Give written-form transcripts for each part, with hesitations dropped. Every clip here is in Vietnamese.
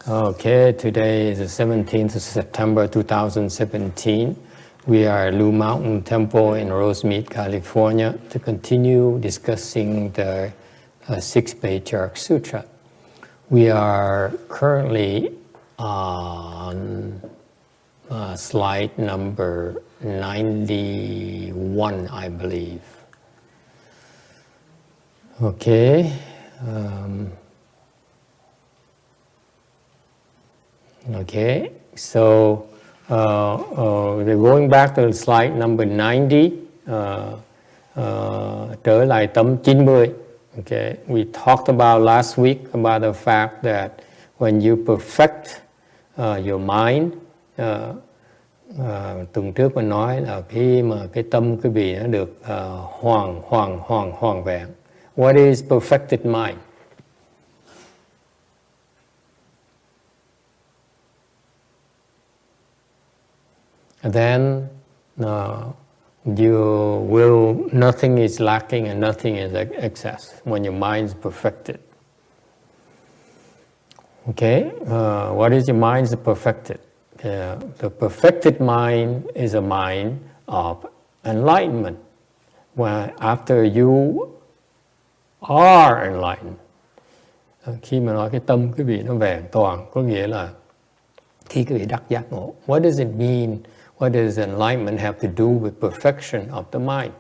Okay, today is the 17th of September 2017. We are at Blue Mountain Temple in Rosemead, California to continue discussing the 6th Patriarch Sutra. We are currently on slide number 91, I believe. Okay. Okay, so we're going back to slide number 90, trở lại tấm 90. Okay, we talked about last week about the fact that when you perfect your mind, tuần trước mình nói là khi mà cái tâm quý vị nó được hoàn vẹn. What is perfected mind? And then you will, nothing is lacking and nothing is excess when your mind is perfected. Okay, what is your mind is perfected? The perfected mind is a mind of enlightenment. Where after you are enlightened, khi mà nói cái tâm quý vị nó vẹn toàn, có nghĩa là khi quý vị đắc giác ngộ. What does it mean? What does enlightenment have to do with perfection of the mind?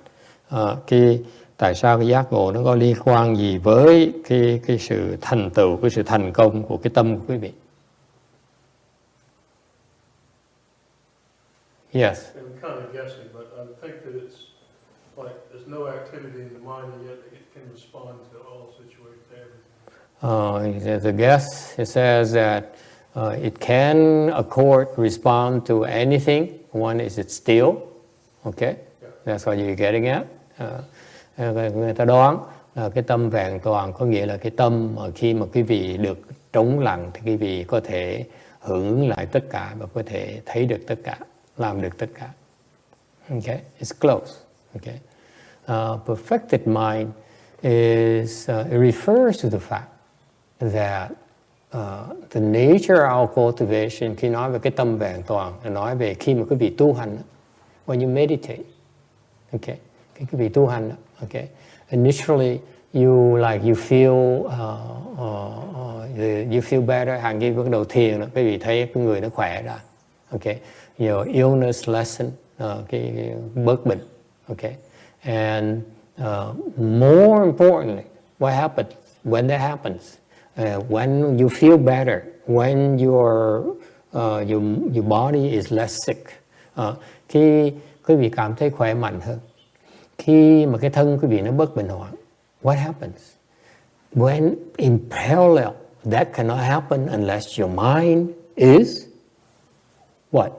Tại sao cái giác ngộ nó có liên quan gì với cái sự thành tựu, cái sự thành công của cái tâm của quý vị? Yes. I'm kind of guessing, but I think that it's like there's no activity in the mind, and yet it can respond to all situations. The guess, it says that it can respond to anything. One is it's still, okay, that's what you're getting at. Người ta đoán là cái tâm vẹn toàn có nghĩa là cái tâm mà khi mà quý vị được trống lặng thì quý vị có thể hưởng ứng lại tất cả và có thể thấy được tất cả, làm được tất cả. Okay, it's close. Okay, perfected mind is it refers to the fact that the nature of our cultivation, khi nói về cái tâm vẹn toàn, là nói về khi mà quý vị tu hành, when you meditate, okay, khi quý vị tu hành, okay, initially you feel you feel better, hàng khi bắt đầu thiền, quý vị thấy cái người nó khỏe ra, okay, your illness lessen, cái bớt bệnh, okay, and more importantly, what happens when that happens? When you feel better, when your body is less sick, khi quý vị cảm thấy khỏe mạnh hơn, khi mà cái thân quý vị nó bớt bệnh hoạn, what happens? When in parallel, that cannot happen unless your mind is what?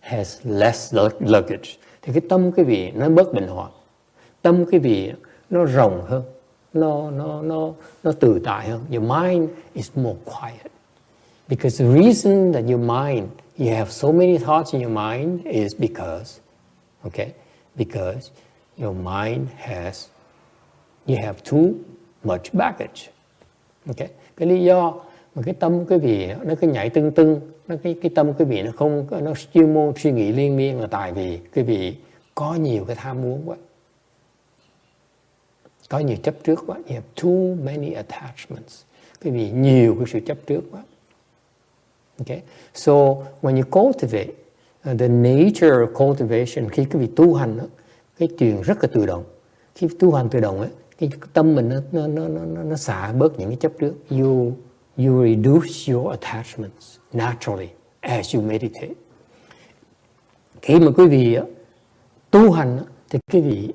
Has less luggage. Thì cái tâm quý vị nó bớt bệnh hoạn, tâm quý vị nó rộng hơn, nó tự tại hơn. Your mind is more quiet. Because the reason that your mind, you have so many thoughts in your mind is because your mind you have too much baggage. Okay? Cái lý do mà cái tâm quý vị nó cứ nhảy tưng, cái tâm quý vị nó chuyên môn suy nghĩ liên miên là tại vì quý vị có nhiều cái tham muốn quá. Có nhiều chấp trước quá, you have too many attachments. Quý vị nhiều cái sự chấp trước quá. Okay? So when you cultivate, the nature of cultivation, khi quý vị tu hành, cái chuyện rất là tự động. Khi tu hành tự động, cái tâm mình nó xả bớt những cái chấp trước. You reduce your attachments naturally as you meditate. Khi mà quý vị tu hành thì quý vị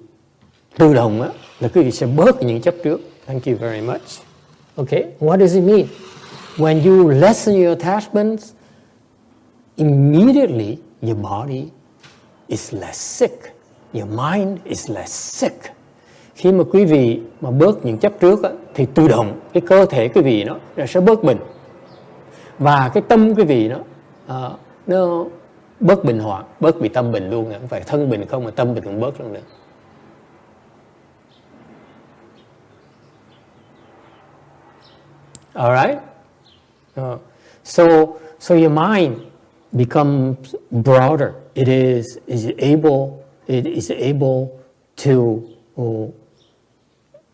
tự động là quý vị sẽ bớt những chấp trước. Thank you very much. Okay, what does it mean? When you lessen your attachments, immediately your body is less sick. Your mind is less sick. Khi mà quý vị mà bớt những chấp trước thì tự động cái cơ thể quý vị nó sẽ bớt bệnh. Và cái tâm quý vị nó bớt bệnh hoạn, bớt bị tâm bệnh luôn. Không phải thân bệnh không mà tâm bệnh cũng bớt luôn nữa. All right? So your mind becomes broader. It is able to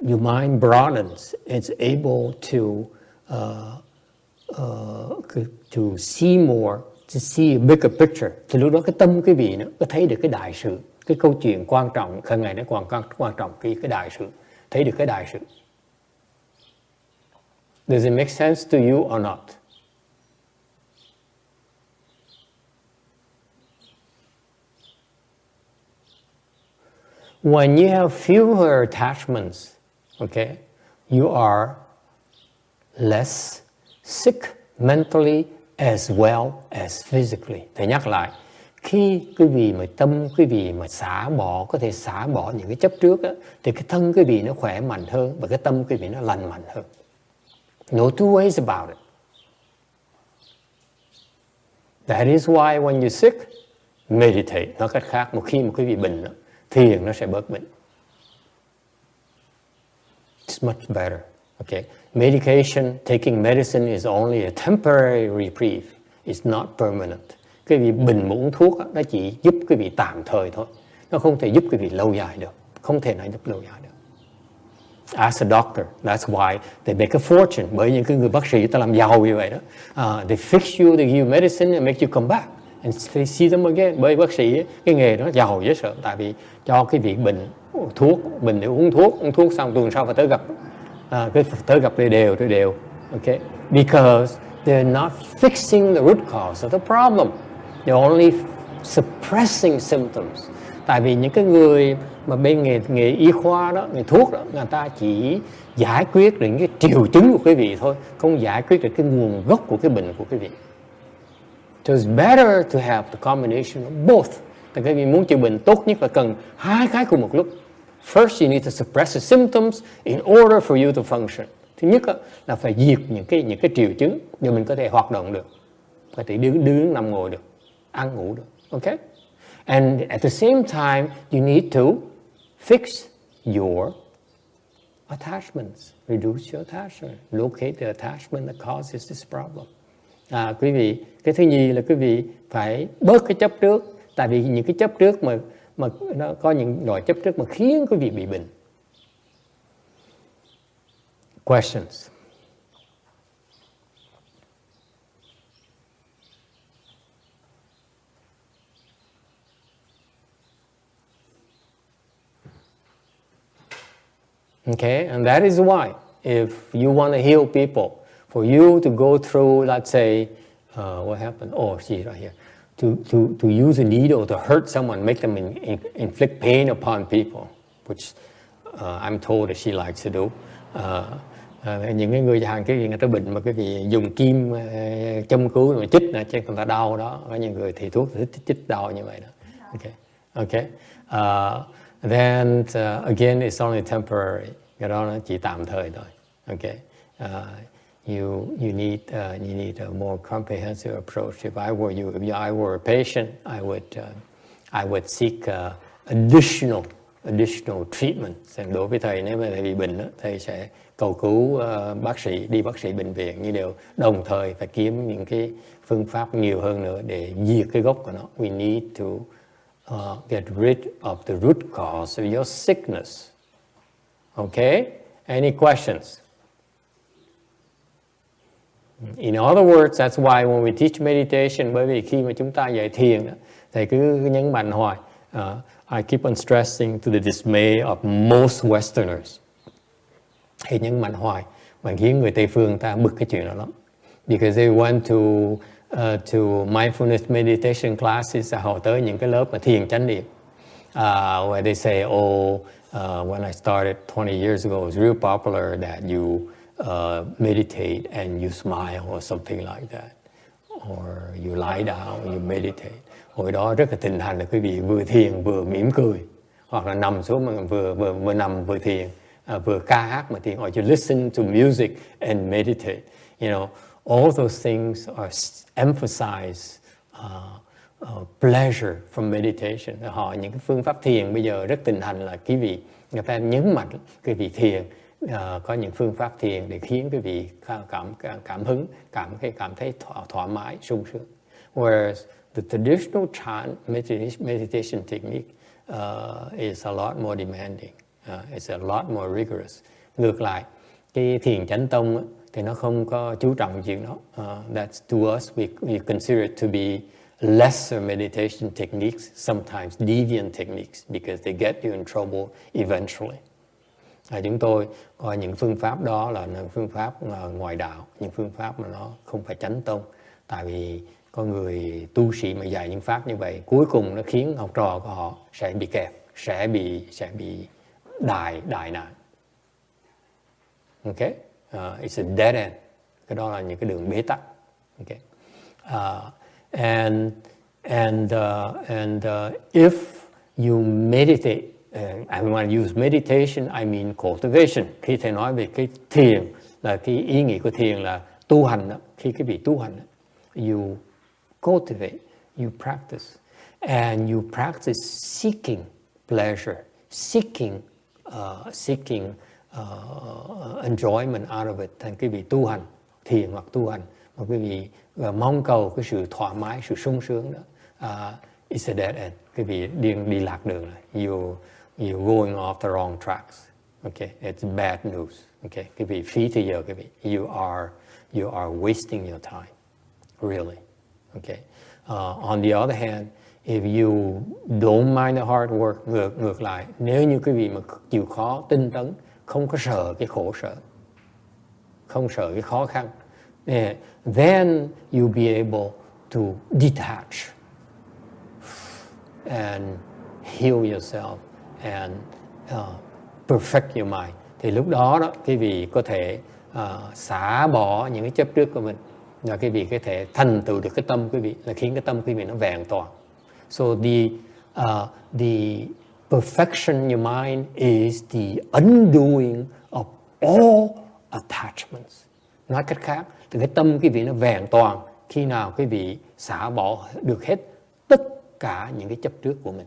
your mind broadens. It's able to see more, to see a bigger picture. Thì lúc đó cái tâm quý vị nó có thấy được cái đại sự, cái câu chuyện quan trọng, hàng ngày nó quan trọng cái đại sự, thấy được cái đại sự. Does it make sense to you or not? When you have fewer attachments, okay, you are less sick mentally as well as physically. Thầy nhắc lại, khi quý vị mà tâm quý vị mà có thể xả bỏ những cái chấp trước á, thì cái thân quý vị nó khỏe mạnh hơn và cái tâm quý vị nó lành mạnh hơn. No two ways about it. That is why when you're sick, meditate. Nói cách khác, một khi mà quý vị bệnh, thiền nó sẽ bớt bệnh. It's much better. Okay. Medication, taking medicine is only a temporary reprieve. It's not permanent. Cái vị bệnh mà uống thuốc đó, nó chỉ giúp cái vị tạm thời thôi. Nó không thể giúp cái vị lâu dài được. Không thể nào giúp lâu dài được. As a doctor, that's why they make a fortune. Bởi những cái người bác sĩ ta làm giàu như vậy đó. They fix you, they give you medicine and make you come back. And they see them again. Bởi bác sĩ, cái nghề đó giàu dễ sợ. Tại vì cho cái vị bệnh để uống thuốc xong tuần sau phải tới gặp. Tới gặp đều. Okay? Because they're not fixing the root cause of the problem. They're only suppressing symptoms. Tại vì những cái người mà bên nghề y khoa đó, nghề thuốc đó, người ta chỉ giải quyết được những cái triệu chứng của quý vị thôi, không giải quyết được cái nguồn gốc của cái bệnh của quý vị. So it's better to have the combination of both. Tại quý vị muốn chữa bệnh tốt nhất là cần hai cái cùng một lúc. First, you need to suppress the symptoms in order for you to function. Thứ nhất là phải diệt những cái triệu chứng để mình có thể hoạt động được, có thể đứng nằm ngồi được, ăn ngủ được. Okay? And at the same time, you need to fix your attachments, reduce your attachment, locate the attachment that causes this problem. Quý vị, cái thứ nhì là quý vị phải bớt cái chấp trước, tại vì những cái chấp trước mà nó có những loại chấp trước mà khiến quý vị bị bệnh. Questions? Okay, and that is why if you want to heal people, for you to go through, let's say, what happened? Oh, see right here. To use a needle to hurt someone, make them inflict pain upon people, which I'm told that she likes to do. Những cái người hàng cái gì người ta bệnh mà cái gì dùng kim châm cứu rồi chích là cho người ta đau đó. Có những người thì thuốc thích chích đau như vậy đó. Okay. Then again, it's only temporary. Cái đó nó chỉ tạm thời thôi. Okay. You need a more comprehensive approach. If I were you, if I were a patient, I would seek additional treatment. Xem đối với thầy, nếu mà thầy bị bệnh đó, thầy sẽ cầu cứu bác sĩ bệnh viện, nhưng đều đồng thời phải kiếm những cái phương pháp nhiều hơn nữa để diệt cái gốc của nó. We need to get rid of the root cause of your sickness. Okay? Any questions? In other words, that's why when we teach meditation, bởi vì khi mà chúng ta dạy thiền, thầy cứ nhấn mạnh hoài. I keep on stressing to the dismay of most Westerners. Thầy nhấn mạnh hoài, mà khiến người Tây phương ta bực cái chuyện đó lắm. Because they went to mindfulness meditation classes, họ tới những cái lớp mà thiền chánh niệm. Where they say, when I started 20 years ago, it was real popular that you meditate and you smile or something like that. Or you lie down and you meditate. Hồi đó rất là thịnh hành là quý vị vừa thiền vừa mỉm cười. Hoặc là nằm xuống mà vừa nằm vừa thiền, vừa ca hát mà thiền. Or you listen to music and meditate. You know, all those things are emphasize pleasure from meditation. Những cái phương pháp thiền bây giờ rất thịnh hành là quý vị, người ta nhấn mạnh quý vị thiền có những phương pháp thiền để khiến quý vị cảm hứng, cảm thấy thoải mái, sung sướng. Whereas the traditional chant meditation technique is a lot more demanding, it's a lot more rigorous. Ngược lại, cái thiền chánh tông thì nó không có chú trọng chuyện đó. That's to us, we consider it to be lesser meditation techniques, sometimes deviant techniques, because they get you in trouble eventually. Chúng tôi coi những phương pháp đó là phương pháp ngoại đạo, những phương pháp mà nó không phải chánh tông. Tại vì có người tu sĩ mà dạy những pháp như vậy, cuối cùng nó khiến học trò của họ sẽ bị kẹt, sẽ bị đại nạn. Okay? It's a dead end. Cái đó là những cái đường bế tắc. Okay? And if you meditate, when I use meditation, I mean cultivation. Khi thầy nói về cái thiền, là cái ý nghĩa của thiền là tu hành đó. Khi cái vị tu hành đó, you cultivate, you practice, and you practice seeking pleasure, seeking enjoyment out of it. Thành cái vị tu hành, thiền hoặc tu hành, mà quý vị mong cầu cái sự thoải mái, sự sung sướng đó. It's a dead end. Cái vị đi lạc đường này. You're going off the wrong tracks. Okay, it's bad news. Okay, cái vị phí thời giờ, cái vị you are wasting your time, really. Okay. On the other hand, if you don't mind the hard work, ngược lại, nếu như quý vị mà chịu khó, tinh tấn, không có sợ cái khổ sở, không sợ cái khó khăn, then you'll be able to detach and heal yourself and perfect your mind. Thì lúc đó quý vị có thể xả bỏ những cái chấp trước của mình, và quý vị có thể thành tựu được cái tâm quý vị, là khiến cái tâm quý vị nó vẹn toàn. So the perfection in your mind is the undoing of all attachments. Nói cách khác, thì cái tâm quý vị nó vẹn toàn khi nào quý vị xả bỏ được hết tất cả những cái chấp trước của mình.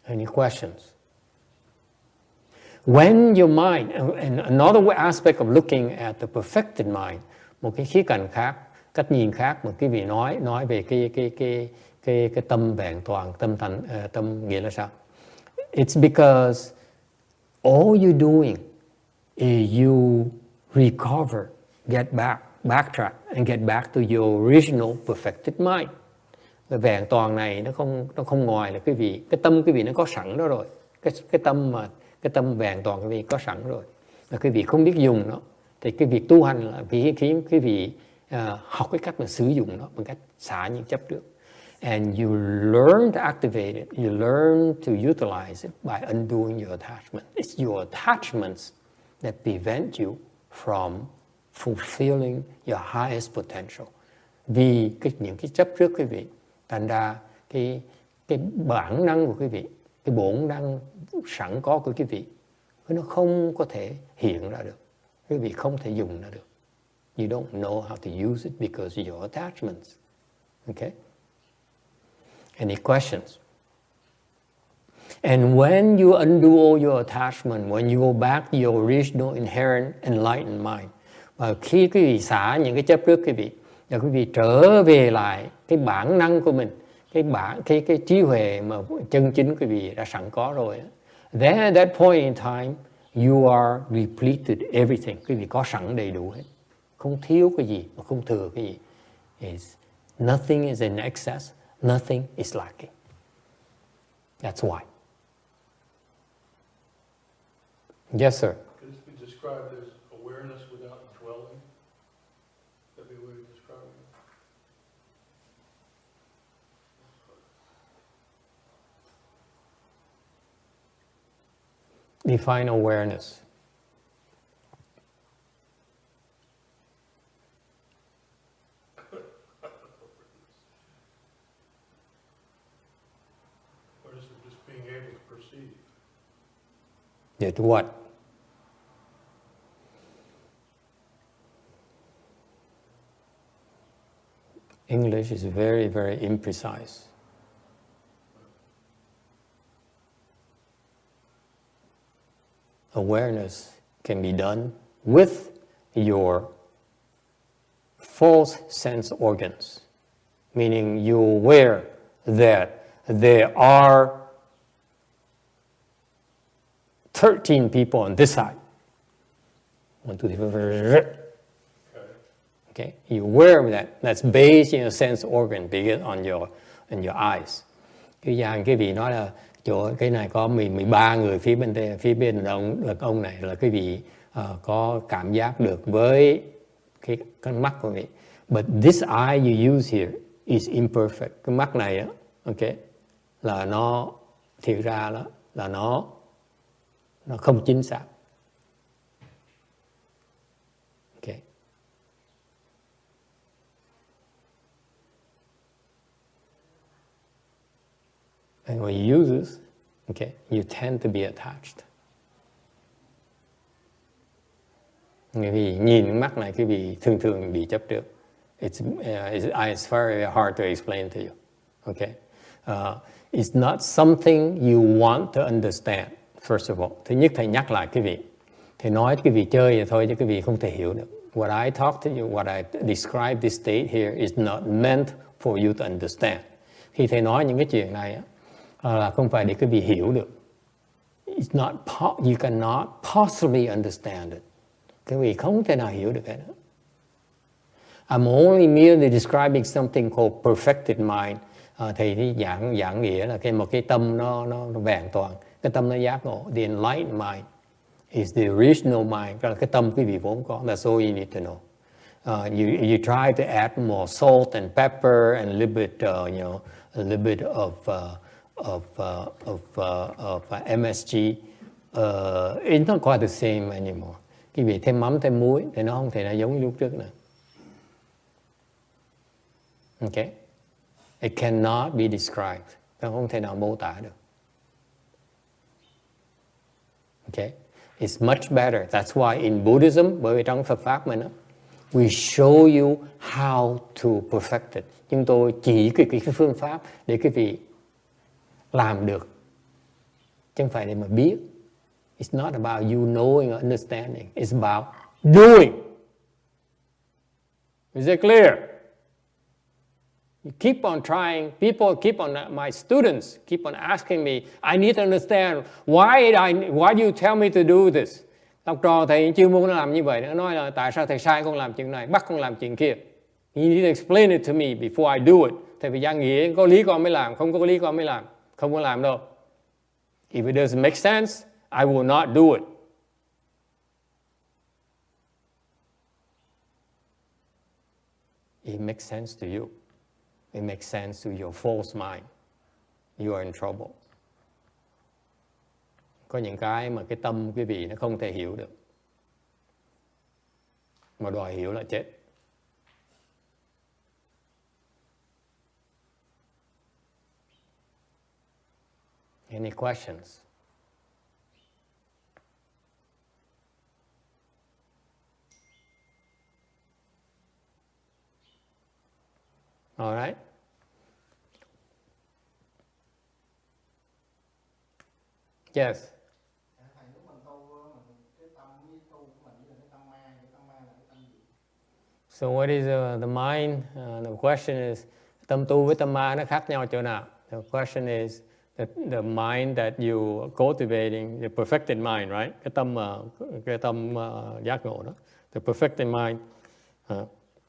Any questions? When your mind, and another aspect of looking at the perfected mind, một cái khía cạnh khác, cách nhìn khác mà quý vị nói về cái tâm vẹn toàn, tâm nghĩa là sao? It's because all you're doing is you recover, get backtrack and get back to your original perfected mind. Cái vẹn toàn này nó không ngoài là cái tâm quý vị nó có sẵn đó rồi. Cái tâm vẹn toàn quý vị có sẵn rồi. Mà quý vị không biết dùng nó, thì cái việc tu hành là khiến quý vị học cái cách mà sử dụng nó bằng cách xả những chấp trước. And you learn to activate it, you learn to utilize it by undoing your attachment. It's your attachments that prevent you from fulfilling your highest potential. Vì những cái chấp trước quý vị, thành ra cái bản năng của quý vị, cái bổn năng sẵn có của quý vị, nó không có thể hiện ra được. Quý vị không thể dùng nó được. You don't know how to use it because of your attachments. Okay? Any questions? And when you undo all your attachment, when you go back to your original inherent enlightened mind, và khi quý vị xả những cái chấp trước quý vị, và quý vị trở về lại cái bản năng của mình, cái trí huệ mà chân chính quý vị đã sẵn có rồi, then at that point in time you are depleted everything. Quý vị có sẵn đầy đủ hết, không thiếu cái gì mà không thừa cái gì. Nothing is in excess, nothing is lacking. That's why. Yes, sir. Could this be described as awareness without dwelling? That'd be a way of describing it. Define awareness. Or is it just being able to perceive? That what? English is very, very imprecise. awareness can be done with your false sense organs, meaning you're aware that there are 13 people on this side. 1, 2, 3, 4. Okay, you're aware of that. That's based in a sense organ, based on your eyes. Cái vị nói là chỗ cái này có 13 người phía bên ông này là cái vị có cảm giác được với cái con mắt của vị. But this eye you use here is imperfect. Cái mắt này đó, okay, là nó thiệt ra đó là nó không chính xác. Okay. And when you use this, okay, you tend to be attached. Bởi vì nhìn cái mắt này, cái vị thường bị chấp trước. It's very hard to explain to you. Okay, it's not something you want to understand. First of all, thứ nhất thầy nhắc lại cái vị, thầy nói cái vị chơi vậy thôi chứ cái vị không thể hiểu được. What I talk to you, what I describe this state here is not meant for you to understand. Khi thầy nói những cái chuyện này là không phải để cái vị hiểu được. It's not you cannot possibly understand it. Cái vị không thể nào hiểu được cái đó. I'm only merely describing something called perfected mind. Thầy thì giảng nghĩa là một cái tâm nó vẹn toàn, cái tâm nó giác ngộ. The enlightened mind is the original mind, là cái tâm quý vị vốn có. That's all you need to know. You try to add more salt and pepper and a little bit, a little bit of MSG. It's not quite the same anymore. Quý vị thêm mắm thêm muối thì nó không thể nào giống như lúc trước nữa. Okay, it cannot be described. Nó không thể nào mô tả được. Okay, it's much better. That's why in Buddhism, bởi vì trong Phật pháp mình, we show you how to perfect it. Chúng tôi chỉ cái phương pháp để quý vị làm được, chứ không phải để mà biết. It's not about you knowing or understanding. It's about doing. Is it clear? You keep on trying. People keep on, my students keep on asking me, I need to understand, why do you tell me to do this? Học trò thầy chưa muốn làm như vậy. Nó nói là tại sao thầy sai con làm chuyện này, bắt con làm chuyện kia. You need to explain it to me before I do it. Thầy phải giảng nghĩa, có lý con mới làm, không có lý con mới làm. Không có làm đâu. If it doesn't make sense, I will not do it. It makes sense to you. It makes sense to your false mind. You are in trouble. Có những cái mà cái tâm quý vị nó không thể hiểu được. Mà đòi hiểu là chết. Any questions? All right. Yes. So what is the mind? The question is, tâm tu với tâm ma nó khác nhau chỗ nào? The question is the mind that you are cultivating, the perfected mind, right? Cái tâm giác ngộ đó, the perfected mind.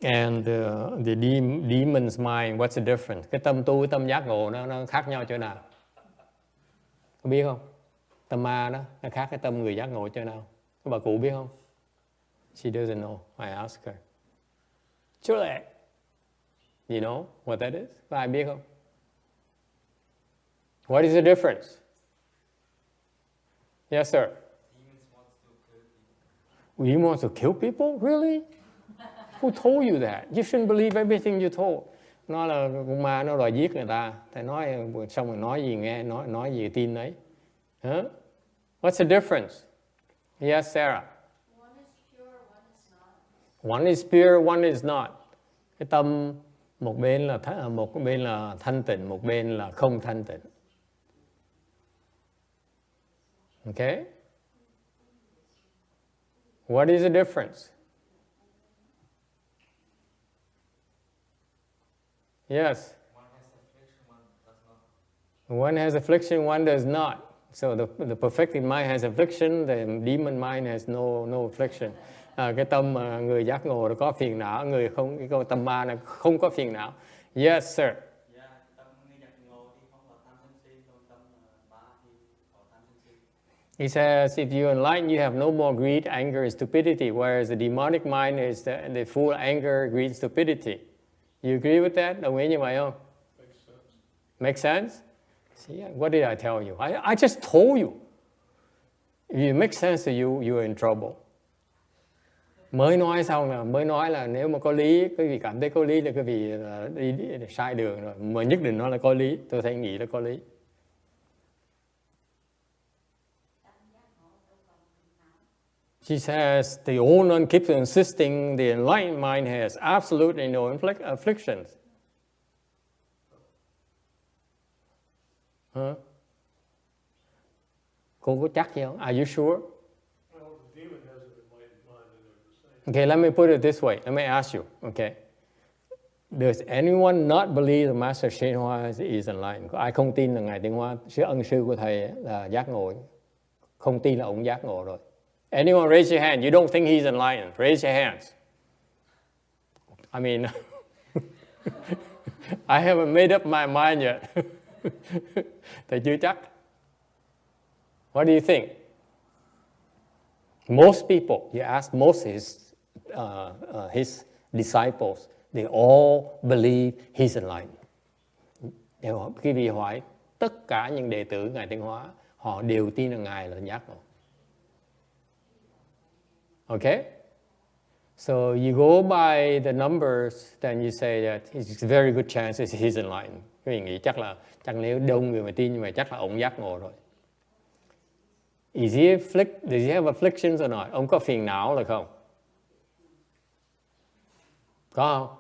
And the demon's mind, what's the difference? Cái tâm tu với tâm giác ngộ nó khác nhau chỗ nào? Có biết không? Tâm ma đó, nó khác cái tâm người giác ngộ chỗ nào? Các bà cụ biết không? She doesn't know. I ask her. Surely, you know what that is? Có ai biết không? What is the difference? Yes, sir. Demons want to kill people. Really? Who told you that? You shouldn't believe everything you told. Nó là con ma nó đòi giết người ta. Thầy nói xong rồi nói gì nghe, nói gì tin đấy. Huh? What's the difference? Yes, Sarah. One is pure, one is not. One is pure, one is not. Cái tâm một bên là thanh tịnh, một bên là không thanh tịnh. Okay? What is the difference? Yes. One has affliction, one does not. So the perfected mind has affliction, the demon mind has no affliction. Cái tâm người giác ngộ là có phiền não, người không, cái tâm ma là không có phiền não. Yes, sir. He says, if you enlighten, you have no more greed, anger, and stupidity, whereas the demonic mind is the full anger, greed, stupidity. You agree with that? Đồng ý như vậy không? Make sense? See, what did I tell you? I just told you. If you make sense to you, you're in trouble. Mới nói là nếu mà có lý, quý vị cảm thấy có lý là quý vị đi sai đường rồi. Mà nhất định nó là có lý, tôi thấy nghĩ là có lý. She says, the old one keeps insisting the enlightened mind has absolutely no afflictions. Huh? Cô có chắc gì không? Are you sure? Well, the demon has an enlightened mind and they're the same. Okay, let me put it this way. Let me ask you, okay? Does anyone not believe the Master Shen Hoa is enlightened? Có ai không tin là Ngài Tịnh Hoa, ân sư của Thầy là giác ngộ? Không tin là ông giác ngộ rồi. Anyone raise your hand? You don't think he's enlightened? Raise your hands. I mean, I haven't made up my mind yet. Thầy chưa chắc. What do you think? Most people, you ask most his disciples, they all believe he's enlightened. Khi vì hỏi tất cả những đệ tử Ngài Tịnh Hóa, họ đều tin là Ngài là giác ngộ. Okay? So you go by the numbers, then you say that it's a very good chance he's enlightened. Quý vị nghĩ chắc nếu đông người mà tin như vậy chắc là ông giác ngộ rồi. Does he have afflictions or not? Ông có phiền não là không? Có không?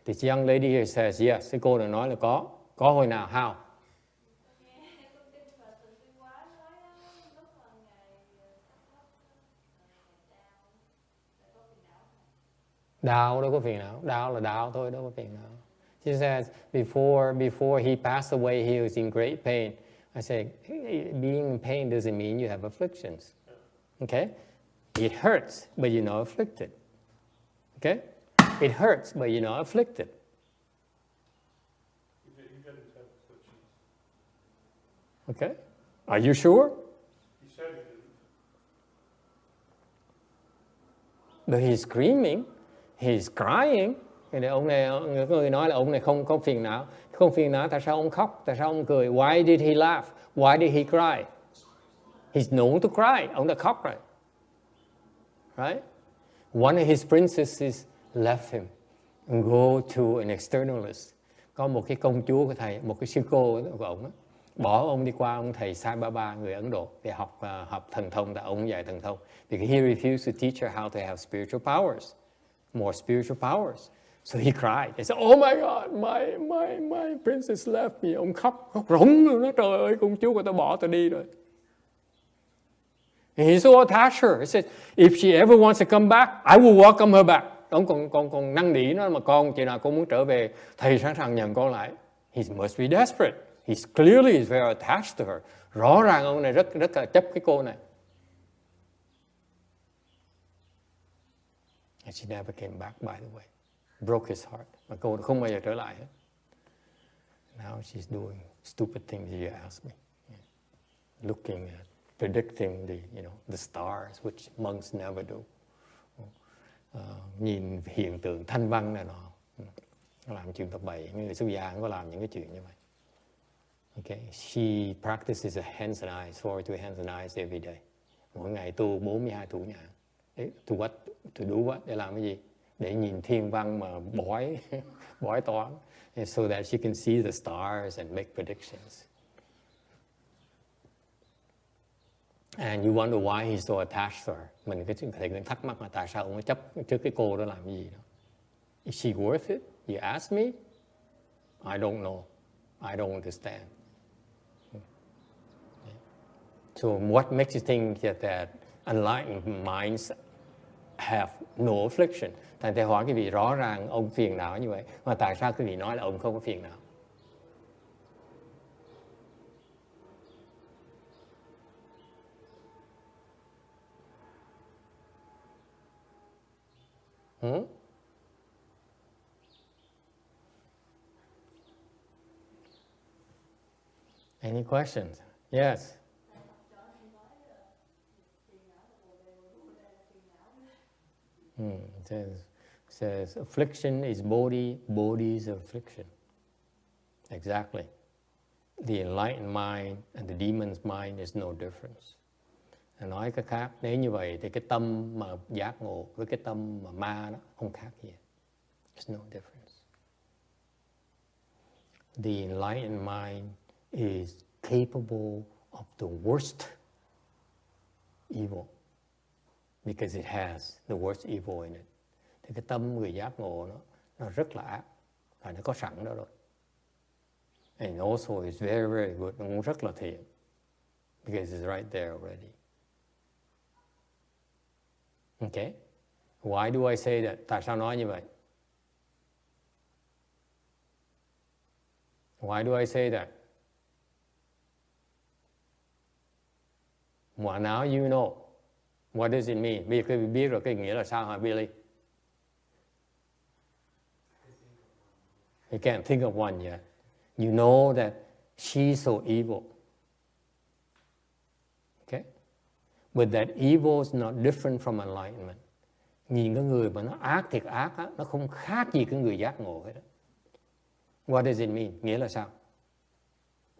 The young lady here says yes. Cái cô này nói là có. Có hồi nào? How? Đau đâu có phiền não. Đau là đau thôi, đâu có phiền não. She says before he passed away, he was in great pain. I say, being in pain doesn't mean you have afflictions. Okay? It hurts, but you're not afflicted. Okay? It hurts, but you're not afflicted. He didn't have afflictions. Okay? Are you sure? He said he didn't. But he's screaming, he's crying. Ông này, người nói là ông này không có phiền não. Không phiền não, tại sao ông khóc? Tại sao ông cười? Why did he laugh? Why did he cry? He's known to cry. Ông đã khóc rồi. Right? One of his princesses left him and go to an externalist. Có một cái công chúa của thầy, một cái sư cô của ông, bỏ ông đi qua ông thầy Sai Baba, người Ấn Độ, để học thần thông, tại ông dạy thần thông. Because he refused to teach her how to have spiritual powers, more spiritual powers. So he cried. He said, "Oh my God, my princess left me." Ông khóc rống luôn đó. Trời ơi, công chúa của tôi bỏ tôi đi rồi. And he so attached her. He said, "If she ever wants to come back, I will welcome her back." Ông còn năn nỉ nó mà chị nào con muốn trở về, thầy sẵn sàng nhận con lại. He must be desperate. He's clearly very attached to her. Rõ ràng ông này rất là chấp cái cô này. And she never came back, by the way. Broke his heart. Mà cô không bao giờ trở lại hết. Now she's doing stupid things you ask me. Looking at, predicting the stars, which monks never do. Nhìn hiện tượng thanh văn này nọ. Làm chuyện tập bậy. Người xuất gia không có làm những cái chuyện như vậy. Okay. She practices a hands and eyes, 42 hands and eyes every day. Mỗi ngày tu 42 thủ nhãn. To do what? Để làm cái gì? Để nhìn thiên văn mà bói toán, so that she can see the stars and make predictions. And you wonder why he's so attached to her. Mình thầy thắc mắc là tại sao ông chấp trước cái cô đó làm cái gì đó. Is she worth it? You ask me? I don't know. I don't understand. So what makes you think that enlightened minds have no affliction. Thành thầy hỏi quý vị rõ ràng ông phiền não như vậy, mà tại sao quý vị nói là ông không có phiền não? Any questions? Yes. It says affliction is body, body is affliction. Exactly. The enlightened mind and the demon's mind is no difference. Nói cái khác, nếu như vậy thì cái tâm mà giác ngộ với cái tâm mà ma đó không khác gì. There's no difference. The enlightened mind is capable of the worst evil because it has the worst evil in it. Thì cái tâm người giác ngộ nó rất là ác, và nó có sẵn đó rồi. And also it's very, very good. Nó cũng rất là thiện because it's right there already. Okay? Why do I say that? Tại sao nói như vậy? Why do I say that? Well, now you know. What does it mean? Bây giờ quý vị biết rồi cái nghĩa là sao hả Billy? You can't think of one yet. You know that she's so evil. Okay? But that evil is not different from enlightenment. Nhìn cái người mà nó ác thiệt ác á, nó không khác gì cái người giác ngộ hết. What does it mean? Nghĩa là sao?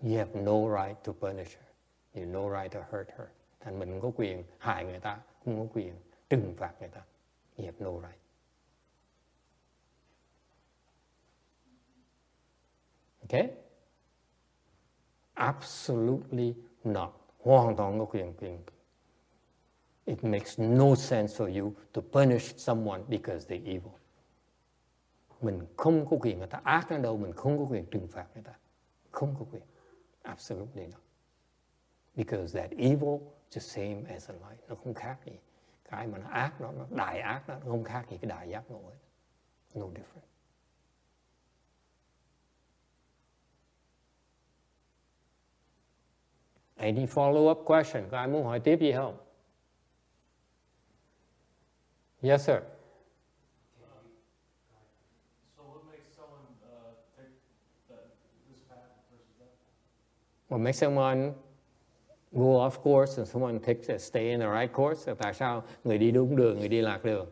You have no right to punish her. You have no right to hurt her. Thành mình không có quyền hại người ta, không có quyền trừng phạt người ta. You have no right. Okay? Absolutely not. Hoàn toàn có quyền. It makes no sense for you to punish someone because they're evil. Mình không có quyền người ta ác đến đâu, mình không có quyền trừng phạt người ta. Không có quyền. Absolutely not. Because that evil is the same as a light. Nó không khác gì. Cái mà nó ác, nó đại ác, nó không khác gì cái đại giác ngộ ấy. No different. Any follow-up question? Có ai muốn hỏi tiếp gì không? Yes, sir. So what makes someone take this path versus that path? What makes someone go off course and someone stay in the right course? Tại sao người đi đúng đường, người đi lạc đường?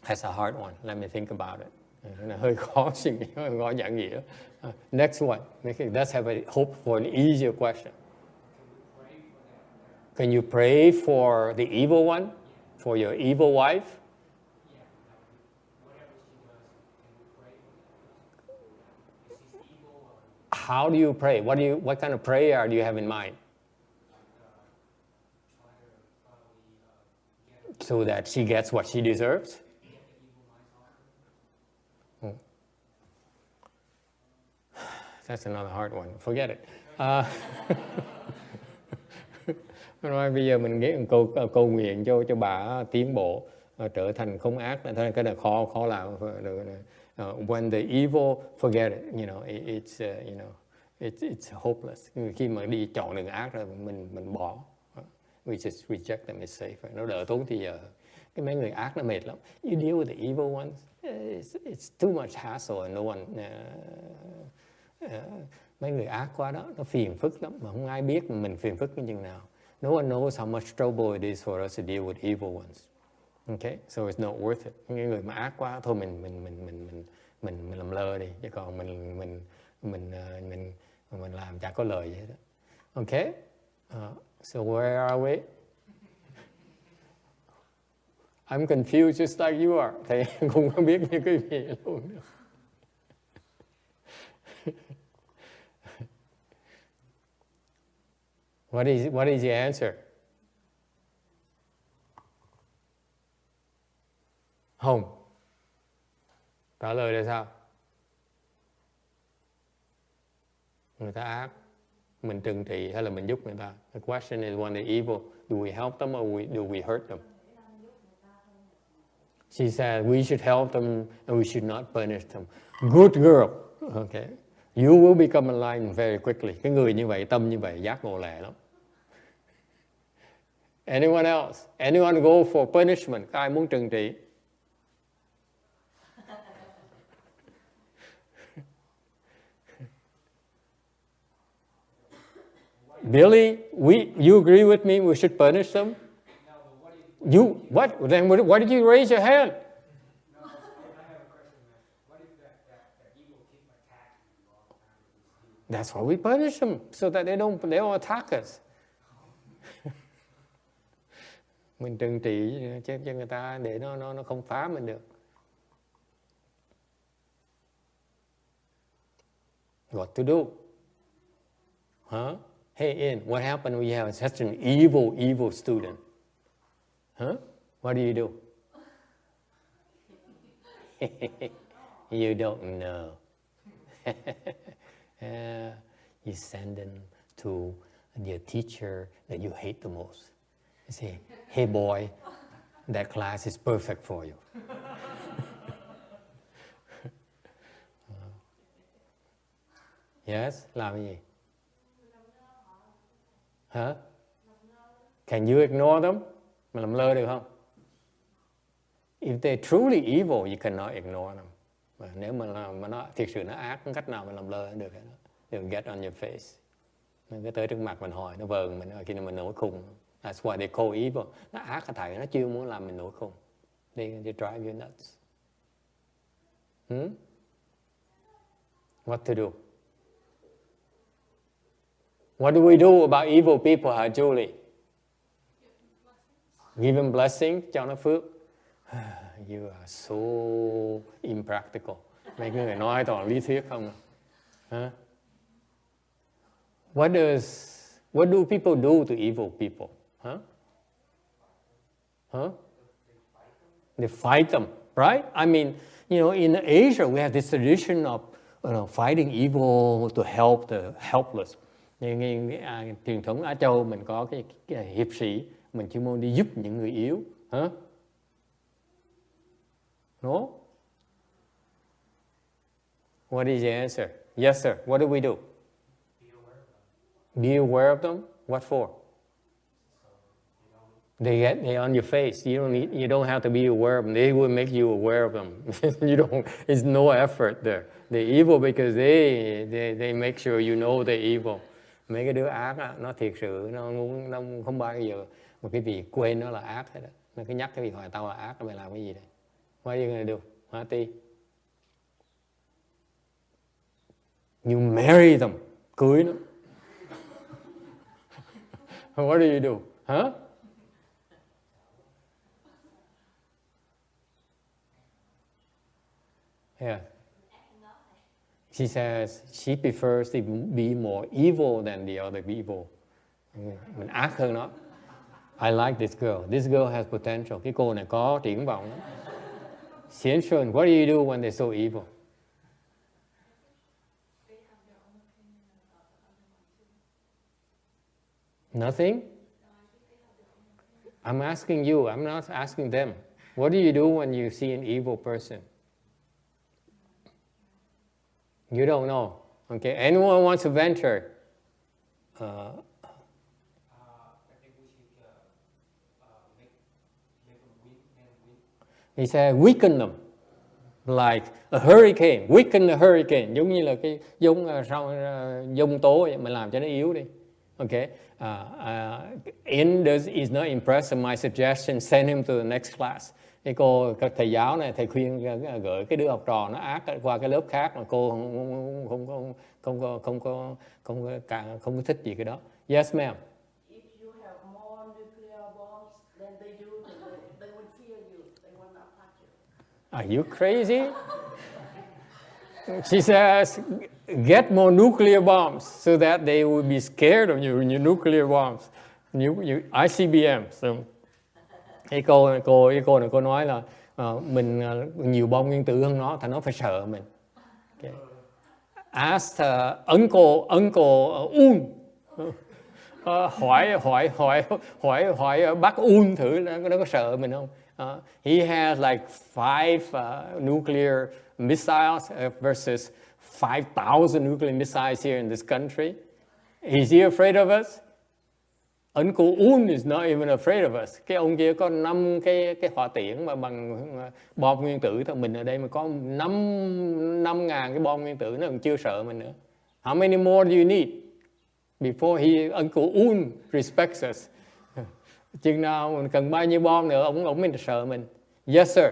That's a hard one. Let me think about it. Hơi khó suy nghĩ, hơi khó nhận nghĩa. Next one. Let's have a hope for an easier question. Can you pray for the evil one? For your evil wife? Yeah, whatever she does, can we pray for that? If she's evil or How do you pray? What kind of prayer do you have in mind? try to probably get So that she gets what she deserves? the evil minds off her. That's another hard one. Forget it. Nói bây giờ mình nghĩ câu nguyện cho bà tiến bộ, trở thành không ác, thế cái này khó làm. When the evil, forget it. You know, it's hopeless. Khi mà đi chọn đường ác rồi mình bỏ. We just reject them. It's safer. Nó đỡ tốn thì giờ. Cái mấy người ác nó mệt lắm. You deal with the evil ones. It's too much hassle and no one. Mấy người ác quá đó, nó phiền phức lắm mà không ai biết mình phiền phức cái chừng nào. No one knows how much trouble it is for us to deal with evil ones. Okay, so it's not worth it. Những người mà ác quá thôi mình làm lơ đi, chứ còn mình làm chả có lời gì hết. Okay, so where are we? I'm confused just like you are. Thầy cũng không biết như cái gì luôn. What is the answer? Hồng. Trả lời là sao? Người ta ác. Mình trừng trị hay là mình giúp người ta? The question is when they're evil, do we help them or do we hurt them? She said we should help them and we should not punish them. Good girl. Okay. You will become enlightened very quickly. Cái người như vậy, tâm như vậy, giác ngộ lẹ lắm. Anyone else? Anyone go for punishment? Có ai muốn trừng trị? Billy, you agree with me? We should punish them. You what? Then why did you raise your hand? No, I have a question, man. What if that evil keep attacking you all the time? That's why we punish them so that they don't attack us. Mình trừng trị cho người ta để nó không phá mình được. What to do? Huh? Hey, Ian, what happened when you have such an evil student? Huh? What do you do? You don't know. You send them to your teacher that you hate the most. You say, hey boy, that class is perfect for you. Yes, làm cái gì? Hả? Can you ignore them? Mà làm lơ được không? If they're truly evil, you cannot ignore them. Mà nếu mà nó thiệt sự nó ác, không cách nào mà làm lơ được hết. They'll get on your face. Nó cứ tới trước mặt mình hỏi, nó vờn mình, khi nào mình nổi khùng. That's why they call evil. Nó ác hả thầy, nó chưa muốn làm mình nổi khùng. They drive you nuts. What to do? What do we do about evil people, hả Julie? Give them blessing, cho nó phước. You are so impractical. Mấy người nói toàn lý thuyết không? Huh? What do people do to evil people? Huh? Huh? They fight them, right? I mean, in Asia we have this tradition of fighting evil to help the helpless. Truyền thống Á Châu mình có cái hiệp sĩ, mình chuyên môn đi giúp những người yếu. Hả? No? What is the answer? Yes, sir. What do we do? Be aware of them. What for? They're on your face. You don't have to be aware of them. They will make you aware of them. It's no effort there. They're evil because they make sure you know they're evil. Mấy cái đứa ác á, nó thiệt sự nó không bao giờ một cái gì quên nó là ác hết á. Nó cứ nhắc cái gì hỏi tao là ác, mày làm cái gì đây? What are you gonna do? Hả Ti? You marry them, cưới nó. What do you do? Huh? Yeah. She says she prefers to be more evil than the other people. Mình ác hơn nó. I like this girl. This girl has potential. Cái cô này có triển vọng lắm. Xian Shun, what do you do when they're so evil? They have their own opinion about the other one too. Nothing? No, I think they have their own opinion. I'm asking you. I'm not asking them. What do you do when you see an evil person? You don't know. Okay. Anyone wants to venture? I think we should make them weak and weak. He said weaken them. Like a hurricane. Weaken the hurricane. Giống như là cái giông tố vậy. Mình làm cho nó yếu đi. Okay. Is not impressed with my suggestion. Send him to the next class. Các thầy giáo này, thầy khuyên gửi cái đứa học trò nó ác qua cái lớp khác mà cô không có thích gì cái đó. Yes, ma'am. If you have more nuclear bombs than they do, they would fear you. They will not touch you. Are you crazy? She says, get more nuclear bombs so that they will be scared of you and your nuclear bombs, your ICBM. So, cái cô này cô nói là mình nhiều bom nguyên tử hơn nó, thành nó phải sợ mình. Okay. Ask Uncle Un hỏi bác Un thử nó có sợ mình không? He has like 5 nuclear missiles versus 5,000 nuclear missiles here in this country. Is he afraid of us? Uncle Un is not even afraid of us. Cái ông kia có 5 cái hỏa tiễn mà bằng bom nguyên tử thôi. Mình ở đây mà có 5.000 cái bom nguyên tử nó còn chưa sợ mình nữa. How many more do you need before Uncle Un respects us? Chừng nào mình cần bao nhiêu bom nữa ông mới sợ mình. Yes sir.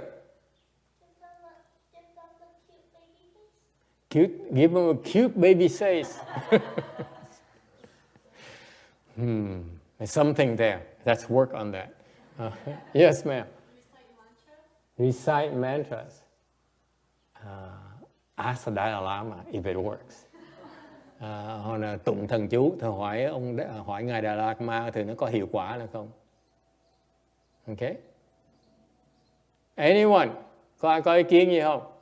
Cute, give him a cute baby face. There's something there. Let's work on that. Yes, ma'am. Recite mantras. Ask the Dalai Lama if it works. Hoặc là tụng thần chú, thì hỏi ngài Dalai Lama thì nó có hiệu quả là không? Okay. Anyone? Có ai có ý kiến gì không?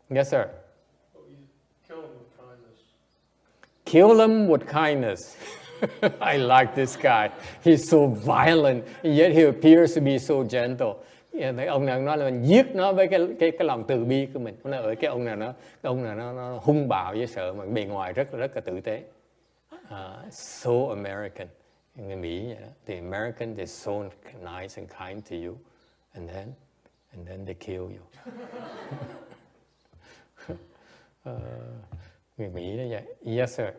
Yes, sir. Kill them with kindness. Kill them with kindness. I like this guy. He's so violent, yet he appears to be so gentle. Thấy ông này nói là mình giết nó với cái lòng từ bi của mình. Nó ở cái ông này nó hung bạo với sợ mà bề ngoài rất là tử tế. So American. Người Mỹ vậy đó. The American is so nice and kind to you, and then they kill you. Người Mỹ đó vậy. Yes sir.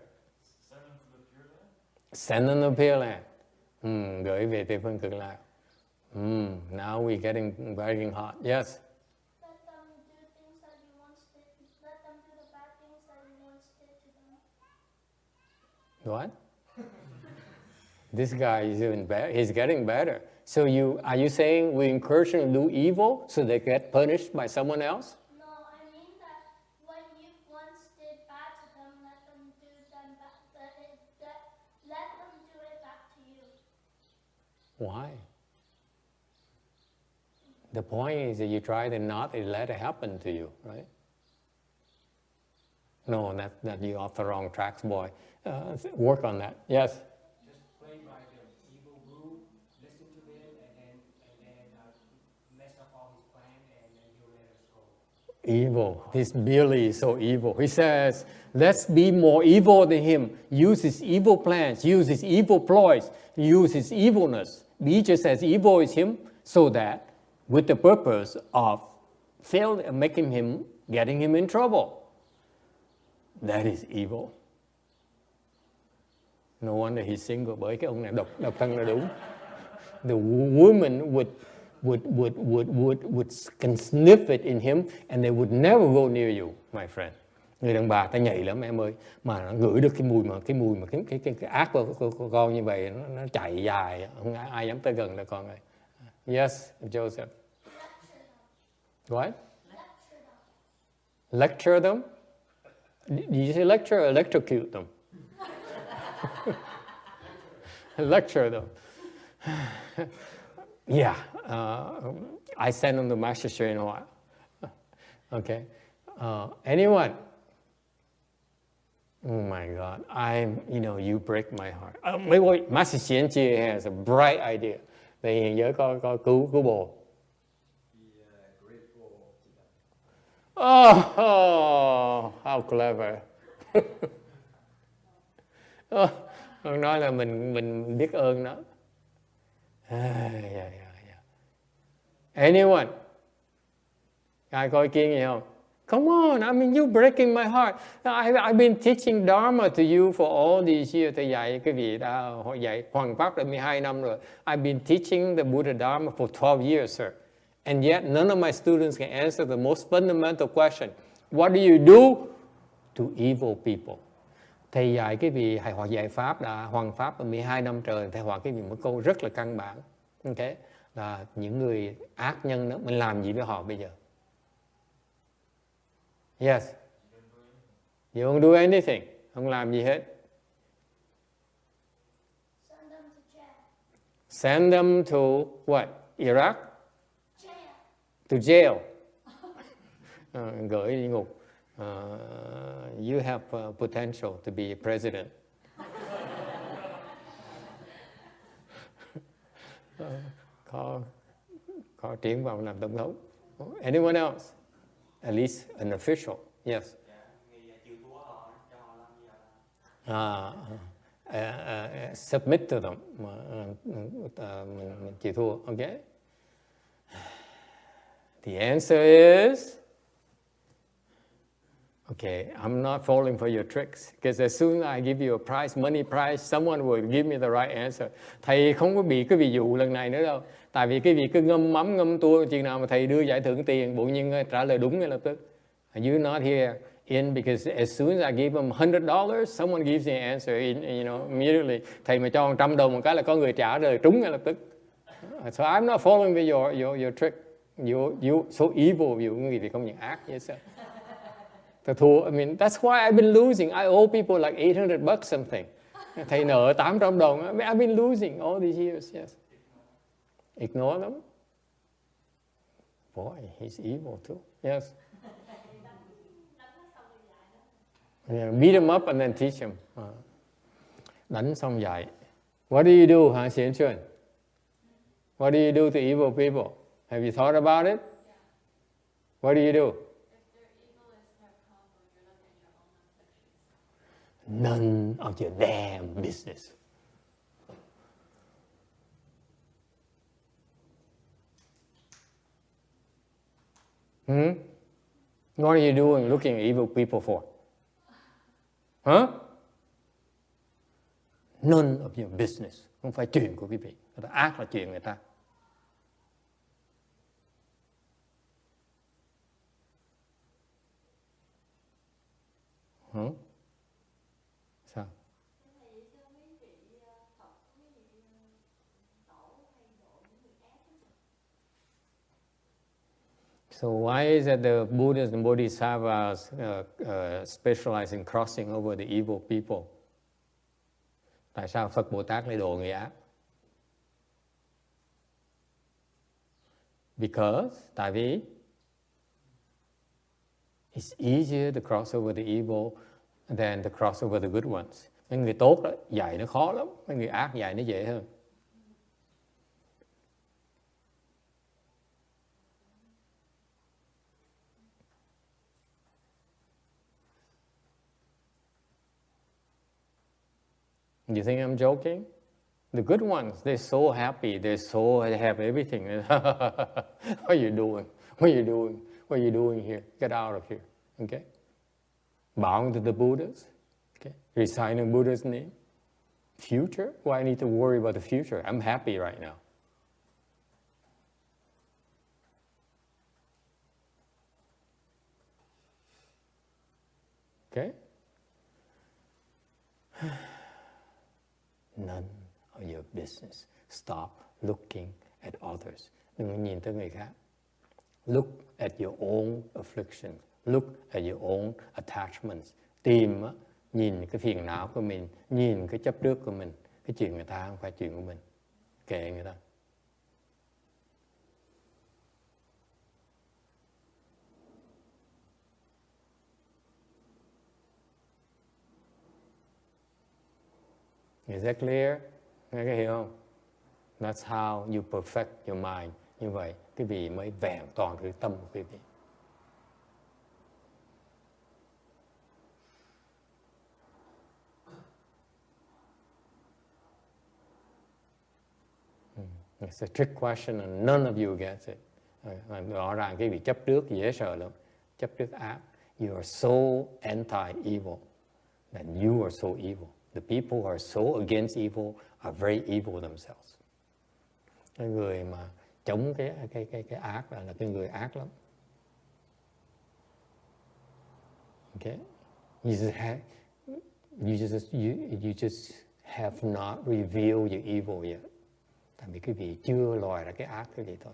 Send them to Pure Land. Gửi về Tây Phương Cực Lạc. Now we're getting hot. Yes. Let them do things that you once did. Let them do the bad things that you once did to them. What? This guy is doing better. He's getting better. So are you saying we encourage them to do evil so they get punished by someone else? No, I mean that when you once did bad to them, let them do them back. Let them do it back to you. Why? The point is that you try to not let it happen to you, right? No, that you're off the wrong tracks, boy. Work on that. Yes. Just play by the evil rule, listen to them, and then mess up all his plan, and then he'll let us go. Evil. This Billy is so evil. He says, let's be more evil than him. Use his evil plans, use his evil ploys, use his evilness. Be just as evil as him, so that with the purpose of getting him in trouble. That is evil. No wonder he's single, bởi cái ông này độc thân là đúng. The woman can sniff it in him and they would never go near you, my friend. Người đàn bà ta nhạy lắm em ơi, mà nó ngửi được cái mùi mà cái ác của con như vậy nó chạy dài, không ai dám tới gần là con này. Yes, Joseph. What? Lecture them? Did you say lecture or electrocute them? Lecture them. Yeah, I send them to Master in a while. Okay. Anyone? Oh my God, you break my heart. Wait, Master Xian has a bright idea. Thì hiện giới có cứu bồ. Oh, how clever. Ông nói là mình biết ơn nó. Yeah. Anyone? Ai có ý kiến gì không? Come on, I mean, you're breaking my heart. I've been teaching Dharma to you for all these years. Tôi dạy cái vị đã dạy Hoàng Pháp đã 12 năm rồi. I've been teaching the Buddha Dharma for 12 years, sir. And yet, none of my students can answer the most fundamental question. What do you do to evil people? Thầy dạy cái vị họ dạy Pháp đã Hoàng Pháp 12 năm trời. Thầy hỏi cái vị một câu rất là căn bản. Okay? Là những người ác nhân đó, mình làm gì với họ bây giờ? Yes. You don't do anything. Không làm gì hết. Send them to jail. Send them to what? Iraq? Jail. To jail. Gửi đi ngục. You have potential to be a president. Có triển vọng làm tổng thống. Anyone else? At least an official. Yes. Submit to them. Mình chịu thua. Okay. The answer is, okay, I'm not falling for your tricks, because as soon as I give you a prize, money prize, someone will give me the right answer. Thầy không có bị cái ví dụ lần này nữa đâu. Tại vì cái việc cứ ngâm mắm ngâm tua, chừng nào mà thầy đưa giải thưởng tiền, bỗng nhiên trả lời đúng ngay lập tức. You're not here in because as soon as I give them $100, someone gives the answer in, immediately. Thầy mà cho $100 một cái là có người trả lời trúng ngay lập tức. So I'm not following with your trick. You so evil, you người Việt không nhận ác vậy sao? Tôi thua. I mean, that's why I've been losing. I owe people like $800 something. Thầy nợ $800. I mean, I've been losing all these years. Yes. Ignore them. Boy, he's evil too. Yes. Yeah, beat them up and then teach them. Đánh xong dạy. What do you do, hả Xiên Xuân? What do you do to evil people? Have you thought about it? What do you do? None of your damn business. What are you doing looking at evil people for? Huh? None of your business. Không phải chuyện của quý vị. Người ta ác là chuyện người ta. Sao? So why is it the Buddhas and Bodhisattvas specialize in crossing over the evil people? Tại sao Phật Bồ Tát lại độ người ác? Because, tại vì it's easier to cross over the evil than to cross over the good ones. Mấy người tốt đó, dạy nó khó lắm. Mấy người ác dạy nó dễ hơn. You think I'm joking? The good ones, they're so happy, they have everything. What are you doing? What are you doing? What are you doing here? Get out of here. Okay? Bowing to the Buddhas. Okay? Reciting Buddha's name. Future? Why I need to worry about the future? I'm happy right now. Okay? None of your business. Stop looking at others. Đừng có nhìn tới người khác. Look at your own affliction. Look at your own attachments. Tìm, nhìn cái phiền não của mình, nhìn cái chấp trước của mình. Cái chuyện người ta không phải chuyện của mình. Kệ người ta. Is that clear? Nghe cái hiểu không? That's how you perfect your mind. Như vậy, quý vị mới vẹn toàn cái tâm của quý vị. It's a trick question and none of you gets it. Rõ ràng cái vị chấp trước dễ sợ lắm. Chấp trước ác. You are so anti-evil that you are so evil. The people who are so against evil are very evil themselves. Cái người mà chống cái ác là cái người ác lắm. Okay? You just have not revealed your evil yet. Tại vì quý vị chưa lòi ra cái ác quý vị thôi.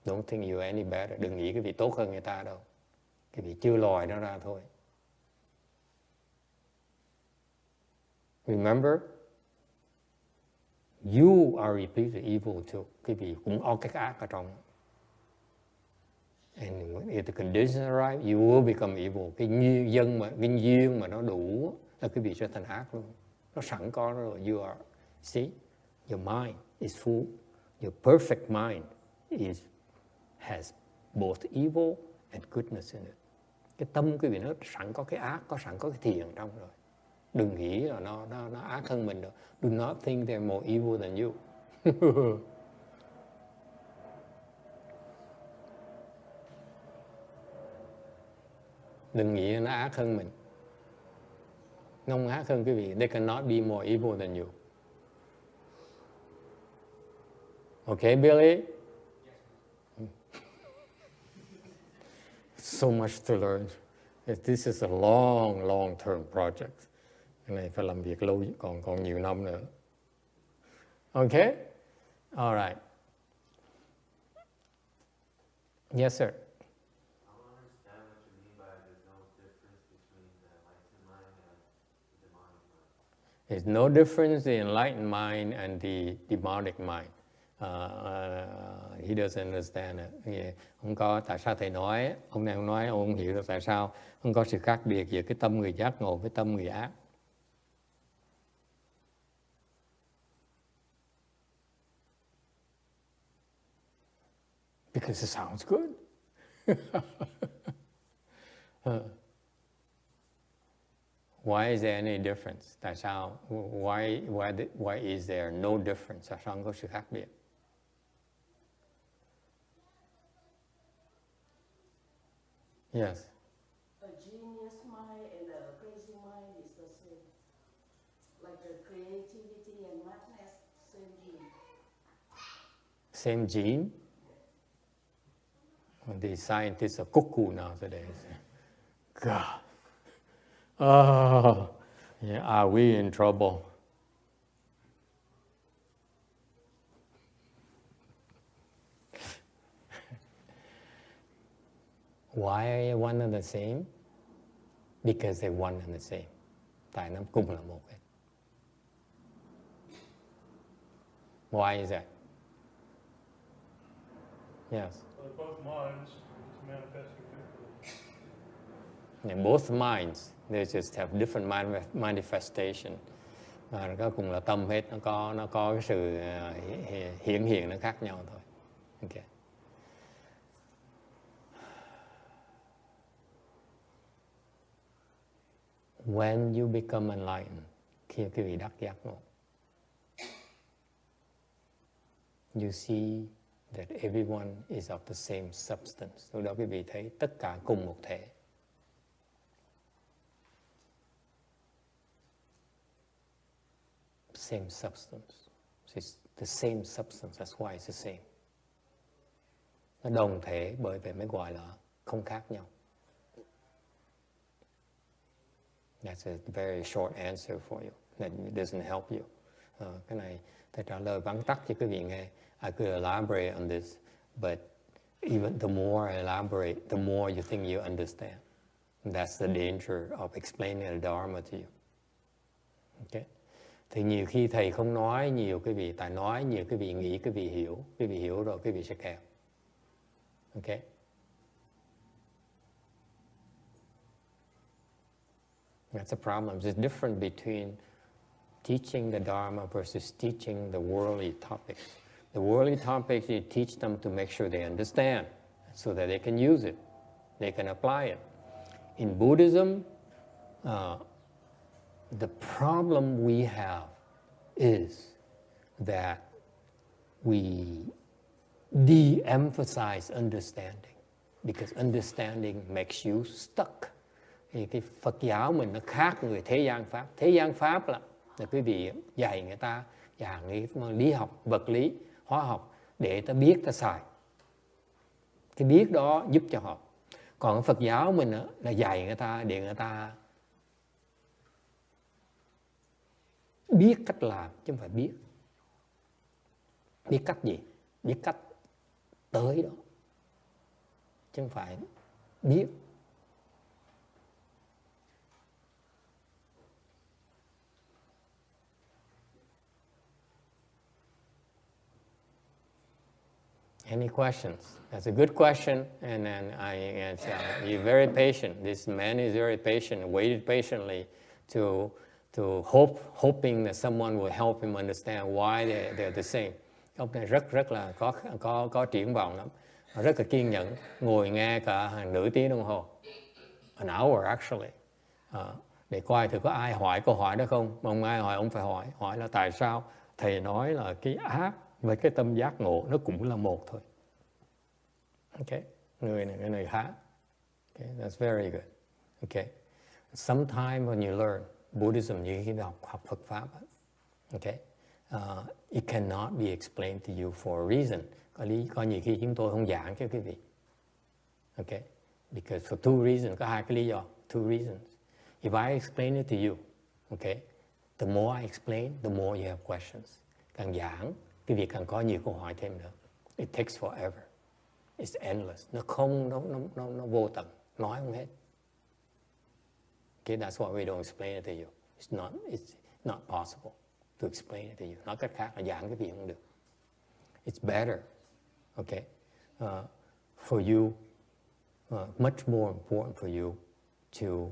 Don't think you're any better. Đừng nghĩ quý vị tốt hơn người ta đâu. Quý vị chưa lòi nó ra thôi. Remember, you are repeated evil too. Quý vị cũng có cái ác ở trong. And if the conditions arrive, you will become evil. Cái duyên mà nó đủ là quý vị sẽ thành ác luôn. Nó sẵn có rồi. You are, see, your mind. is full. Your perfect mind has both evil and goodness in it. Cái tâm quý vị nó sẵn có cái ác, có sẵn có cái thiện trong rồi. Đừng nghĩ là nó ác hơn mình đâu. Do not think they're more evil than you. Đừng nghĩ nó ác hơn mình. Nó không ác hơn quý vị. They cannot be more evil than you. Okay, Billy? So much to learn. This is a long term project. Cái này phải làm việc lâu, còn nhiều năm nữa. Okay? All right. Yes, sir. There's no difference in the enlightened mind and the demonic mind. He doesn't understand it. Không có, tại sao thầy nói, ông này ông nói, ông không hiểu được tại sao không có sự khác biệt giữa cái tâm người giác ngộ với tâm người ác. Because it sounds good. Why is there any difference? Tại sao? Why is there no difference? Tại sao không có sự khác biệt? Yes. A genius mind and a crazy mind is the same. Like the creativity and madness, same gene. Same gene? Well, the scientists are cuckoo nowadays. God. Oh, yeah, are we in trouble? Why are you one and the same? Because they're one and the same. Tại nó cùng là một hết. Why is that? Yes. But both minds is manifesting differently. And both minds, they just have different manifestation. Và nó cùng là tâm hết, nó có cái sự hiển hiện nó khác nhau thôi. Okay. When you become enlightened, khi quý vị đắc giác ngộ, you see that everyone is of the same substance. Lúc đó quý vị thấy tất cả cùng một thể. Same substance. It's the same substance, that's why it's the same. Nó đồng thể bởi vậy mới gọi là không khác nhau. That's a very short answer for you. That doesn't help you. Cái này thầy trả lời vắn tắt cho quý vị nghe. I could elaborate on this, but even the more I elaborate, the more you think you understand. That's the danger of explaining the Dharma to you. Okay? Thì nhiều khi thầy không nói nhiều quý vị, tại nói nhiều quý vị nghĩ, quý vị hiểu rồi quý vị sẽ kèo. Okay? That's a problem. There's a difference between teaching the Dharma versus teaching the worldly topics. The worldly topics, you teach them to make sure they understand so that they can use it, they can apply it. In Buddhism, the problem we have is that we de-emphasize understanding because understanding makes you stuck. Thì cái Phật giáo mình nó khác người thế gian Pháp. Thế gian Pháp là quý vị dạy người ta dạy lý học, vật lý, hóa học để người ta biết, ta xài. Cái biết đó giúp cho họ. Còn Phật giáo mình là dạy người ta để người ta biết cách làm chứ không phải biết. Biết cách gì? Biết cách tới đó. Chứ không phải biết. Any questions? That's a good question, and then you're very patient. This man is very patient, waited patiently to hoping that someone will help him understand why they're the same. Ông này rất là có triển vọng lắm, rất là kiên nhẫn, ngồi nghe cả hàng nửa tiếng đồng hồ, an hour actually, để coi thử có ai hỏi câu hỏi đó không. Mà không ai hỏi, ông phải hỏi là tại sao thầy nói là cái ác với cái tâm giác ngộ nó cũng là một thôi. Okay, người này cái người khác. Okay, that's very good. Okay, sometimes when you learn Buddhism, như khi học Phật pháp, okay, it cannot be explained to you for a reason. Có nhiều khi chúng tôi không giảng cho quý vị. Okay, because for two reasons, có hai cái lý do, two reasons. If I explain it to you, okay, the more I explain, the more you have questions. Càng giảng, cái việc càng có nhiều câu hỏi thêm nữa. It takes forever. It's endless. Nó vô tận, nói không hết. Okay, that's why we don't explain it to you. It's not possible to explain it to you. Nói cách khác là giảng cái gì không được. It's better, okay, for you, much more important for you to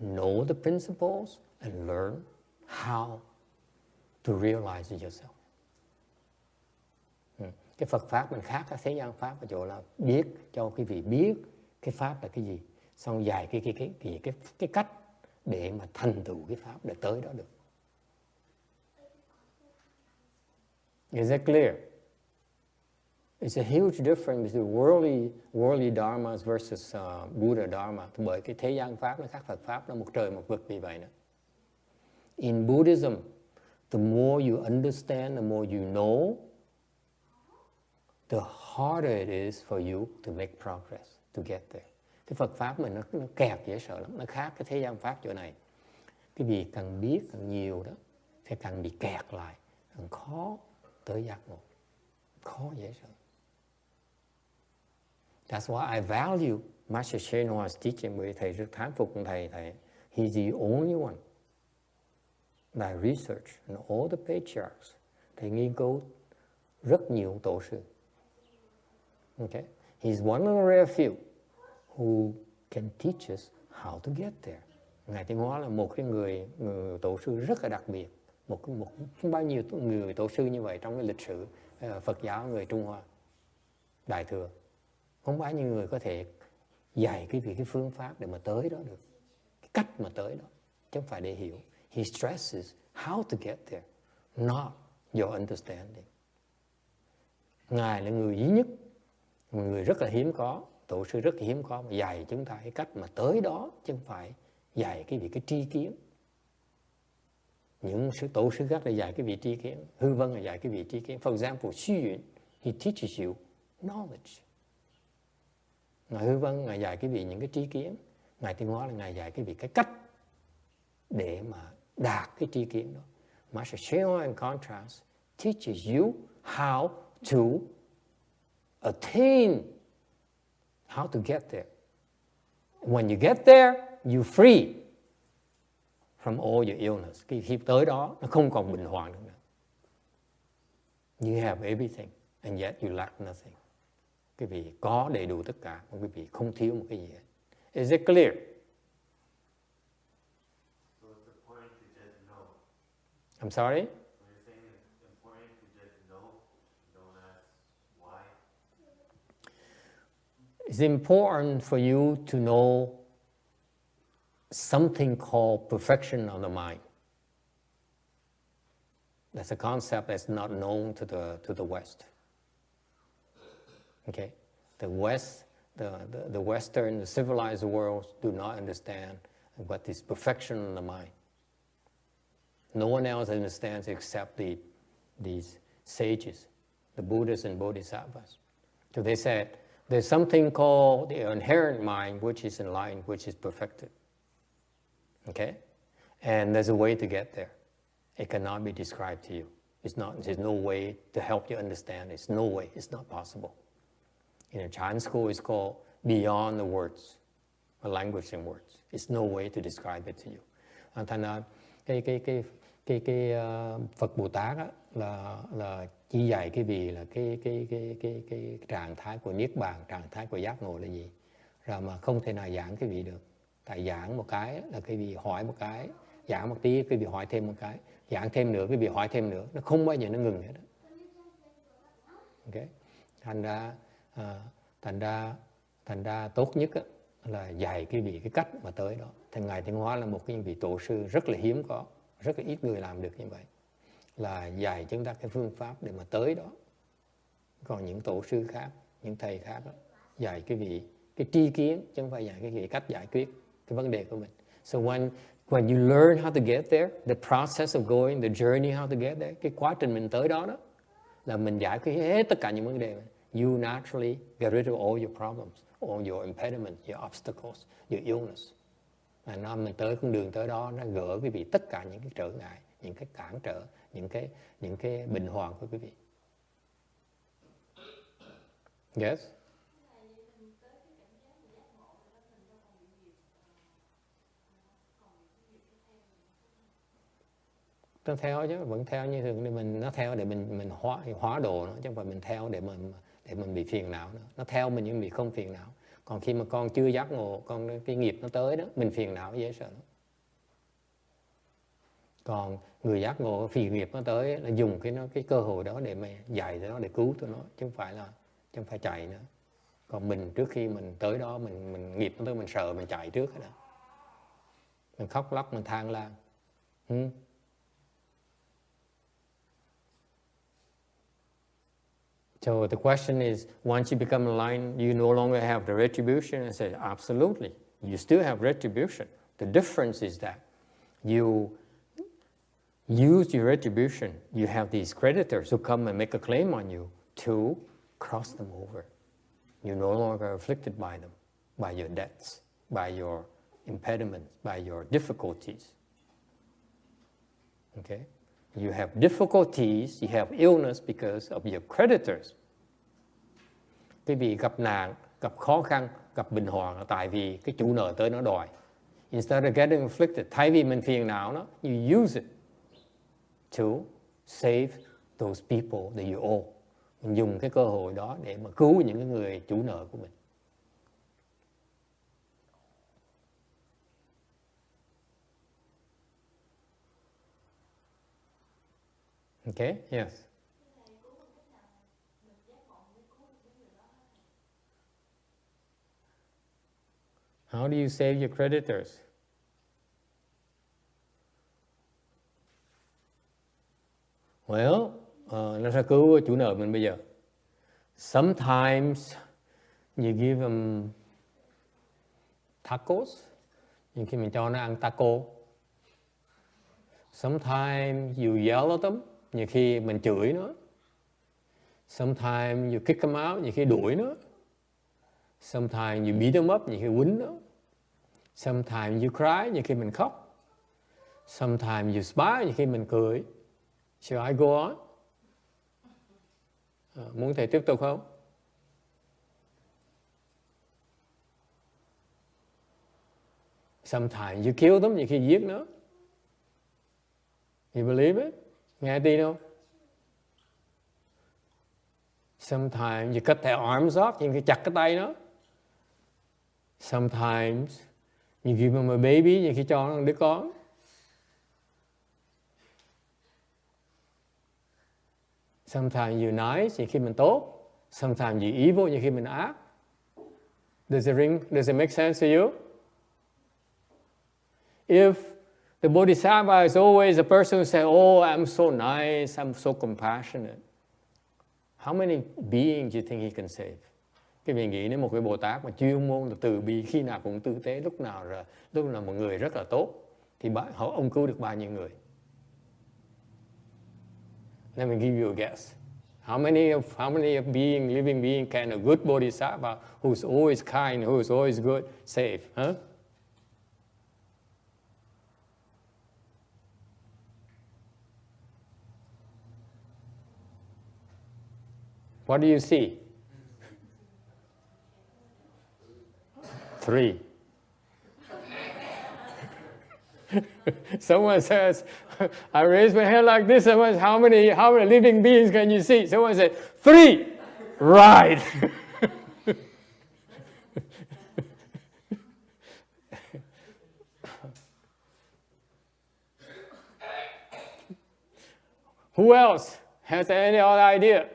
know the principles and learn how to realize it yourself. Cái Phật pháp mình khác các thế gian pháp ở chỗ là biết cho quý vị biết cái pháp là cái gì, xong dạy cái cách để mà thành tựu cái pháp để tới đó được. Is that clear? It's a huge difference between worldly dharmas versus Buddha dharma. Bởi cái thế gian pháp nó khác Phật pháp, nó một trời một vực vì vậy nữa. In Buddhism, the more you understand, the more you know, the harder it is for you to make progress, to get there. Cái Phật pháp mình nó kẹt dễ sợ lắm, nó khác cái thế gian pháp chỗ này. Cái gì càng biết càng nhiều đó, sẽ càng bị kẹt lại, càng khó tới giác ngộ, khó dễ sợ. That's why I value Master Hsien Loong's teaching, bởi thầy rất thán phục thầy. He's the only one that I research and all the patriarchs. Thầy nghiên cứu rất nhiều tổ sư. Okay, he's one of the rare few who can teach us how to get there. Ngài Tiến Hóa là một cái người tổ sư rất là đặc biệt, không bao nhiêu người tổ sư như vậy trong cái lịch sử Phật giáo người Trung Hoa Đại thừa. Không bao nhiêu người có thể dạy cái phương pháp để mà tới đó được, cái cách mà tới đó, chứ không phải để hiểu. He stresses how to get there, not your understanding. Ngài là người duy nhất, một người rất là hiếm có, tổ sư rất là hiếm có mà dạy chúng ta cái cách mà tới đó, chứ không phải dạy cái tri kiến. Những tổ sư khác là dạy cái vị tri kiến. Hư Vân là dạy cái vị tri kiến. For example, Xu Yun, he teaches you knowledge. Ngài Hư Vân, Ngài dạy những cái tri kiến. Ngài Tiến Hóa là Ngài dạy cái cách để mà đạt cái tri kiến đó. Master Hsien Loong, in contrast, teaches you how to attain, how to get there. When you get there, you're free from all your illness. Khi tới đó, nó không còn bệnh hoạn nữa. You have everything, and yet you lack nothing. Quý vị có đầy đủ tất cả, mà quý vị không thiếu một cái gì hết. Is it clear? So it's important to just know. I'm sorry? So you're saying it's important to just know, don't ask why? It's important for you to know something called perfection of the mind. That's a concept that's not known to the West. Okay, the West, the Western, the civilized world do not understand what is perfection of the mind. No one else understands except these sages, the Buddhists and Bodhisattvas. So they said there's something called the inherent mind, which is enlightened, which is perfected. Okay, and there's a way to get there. It cannot be described to you. There's no way to help you understand. It's no way. It's not possible. In a Chan school, it's called beyond the words, a language in words. It's no way to describe it to you. Thành ra cái Phật Bồ Tát á, là chỉ dạy cái gì là cái trạng thái của niết bàn, trạng thái của giác ngộ là gì, rồi mà không thể nào giảng cái gì được. Tại giảng một cái là cái gì hỏi một cái, giảng một tí cái gì hỏi thêm một cái, giảng thêm nữa cái gì hỏi thêm nữa, nó không bao giờ nó ngừng hết. Okay? Thành ra tốt nhất là dạy quý vị cái cách mà tới đó. Thì Ngài Tiến Hóa là một cái vị tổ sư rất là hiếm có, rất là ít người làm được như vậy, là dạy chúng ta cái phương pháp để mà tới đó. Còn những tổ sư khác, những thầy khác đó, dạy quý vị cái tri kiến, chứ không phải dạy quý vị cách giải quyết cái vấn đề của mình. So when you learn how to get there, the process of going, the journey how to get there, cái quá trình mình tới đó là mình giải quyết hết tất cả những vấn đề. You naturally get rid of all your problems, all your impediments, your obstacles, your illness. Và mình tới con đường tới đó, nó gỡ quý vị tất cả những cái trở ngại, những cái cản trở, những cái bệnh hoạn của quý vị. Yes? Nó theo chứ, vẫn theo như thường. Nó theo để mình hóa độ nó, chứ không phải mình theo để mình bị phiền não nữa. Nó theo mình nhưng bị không phiền não. Còn khi mà con chưa giác ngộ, cái nghiệp nó tới đó, mình phiền não dễ sợ lắm. Còn người giác ngộ phiền nghiệp nó tới là dùng cái cơ hội đó để mà dạy cho nó, để cứu tụi nó, chứ không phải chạy nữa. Còn mình trước khi mình tới đó, mình nghiệp nó tới, mình sợ, mình chạy trước đó. Mình khóc lóc, mình than lan. So the question is, once you become aligned, you no longer have the retribution. I say, absolutely, you still have retribution. The difference is that you use your retribution. You have these creditors who come and make a claim on you to cross them over. You're no longer afflicted by them, by your debts, by your impediments, by your difficulties. Okay? You have difficulties, you have illness because of your creditors. Quý vị gặp nạn, gặp khó khăn, gặp bệnh hoạn là tại vì cái chủ nợ tới nó đòi. Instead of getting afflicted, thay vì mình phiền não nó, you use it to save those people that you owe. Mình dùng cái cơ hội đó để mà cứu những cái người chủ nợ của mình. Okay, yes. How do you save your creditors? Well, nó sẽ cứu chủ nợ mình bây giờ. Sometimes you give them tacos. Nhưng khi mình cho nó ăn taco. Sometimes you yell at them. Nhiều khi mình chửi nó. Sometimes you kick them out. Nhiều khi đuổi nó. Sometimes you beat them up. Nhiều khi quýnh nó. Sometimes you cry. Nhiều khi mình khóc. Sometimes you smile. Nhiều khi mình cười. Should I go on? Muốn thầy tiếp tục không? Sometimes you kill them. Nhiều khi giết nó. You believe it? Nghe tin không? Sometimes you cut their arms off. Nhiều khi chặt cái tay nó. Sometimes you give them a baby. Nhiều khi cho nó một đứa con. Sometimes you're nice. Nhiều khi mình tốt. Sometimes you're evil. Nhiều khi mình ác. Does it make sense to you? If the Bodhisattva is always a person who says, oh, I'm so nice, I'm so compassionate. How many beings do you think he can save? Cái vị nghĩ nếu một cái Bồ Tát mà chuyên môn là từ bi, khi nào cũng tử tế, lúc nào một người rất là tốt, thì ông cứu được bao nhiêu người? Let me give you a guess. How many living being can a good Bodhisattva who's always kind, who's always good, save? Huh? What do you see? 3. Someone says, I raise my hand like this. Someone says, how many living beings can you see? Someone said, 3. Right. Who else has any other idea?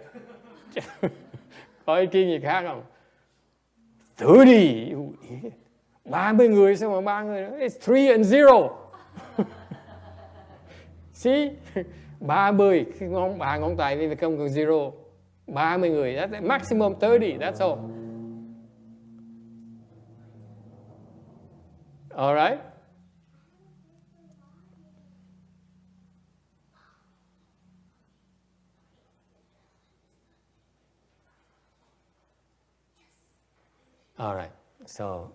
Có ý kiến gì khác không? 30. 30 người sao mà 3 người nữa? It's 3 and 0. See? 30, ba ngón tay với không còn 0. 30 người, that's maximum 30, that's all. All right? All right. So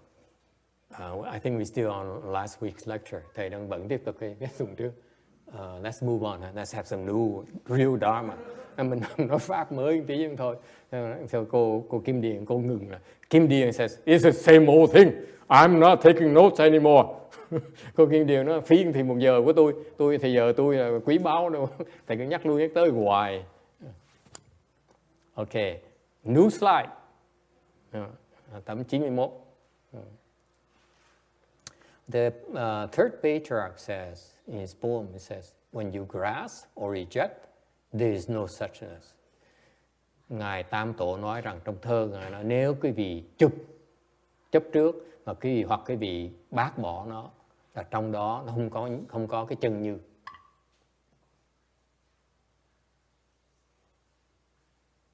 I think we're still on last week's lecture. Thầy đang vẫn tiếp tục cái tuần trước. Let's move on. Let's have some new real dharma. Mình nói pháp mới một tí thôi. So cô Kim Điền, cô ngừng là. Kim Điền says, it's the same old thing. I'm not taking notes anymore. Cô Kim Điền nói, phí thì 1 giờ của tôi thì giờ tôi là quý báu đâu. Thầy cứ nhắc lui nhắc tới hoài. Ok. New slide. Tấm 91. The third patriarch says in his poem, it says, when you grasp or reject, there is no suchness. Ngài Tam Tổ nói rằng trong thơ Ngài nói nếu quý vị chấp trước mà quý vị hoặc quý vị bác bỏ nó, là trong đó nó không có cái chân như.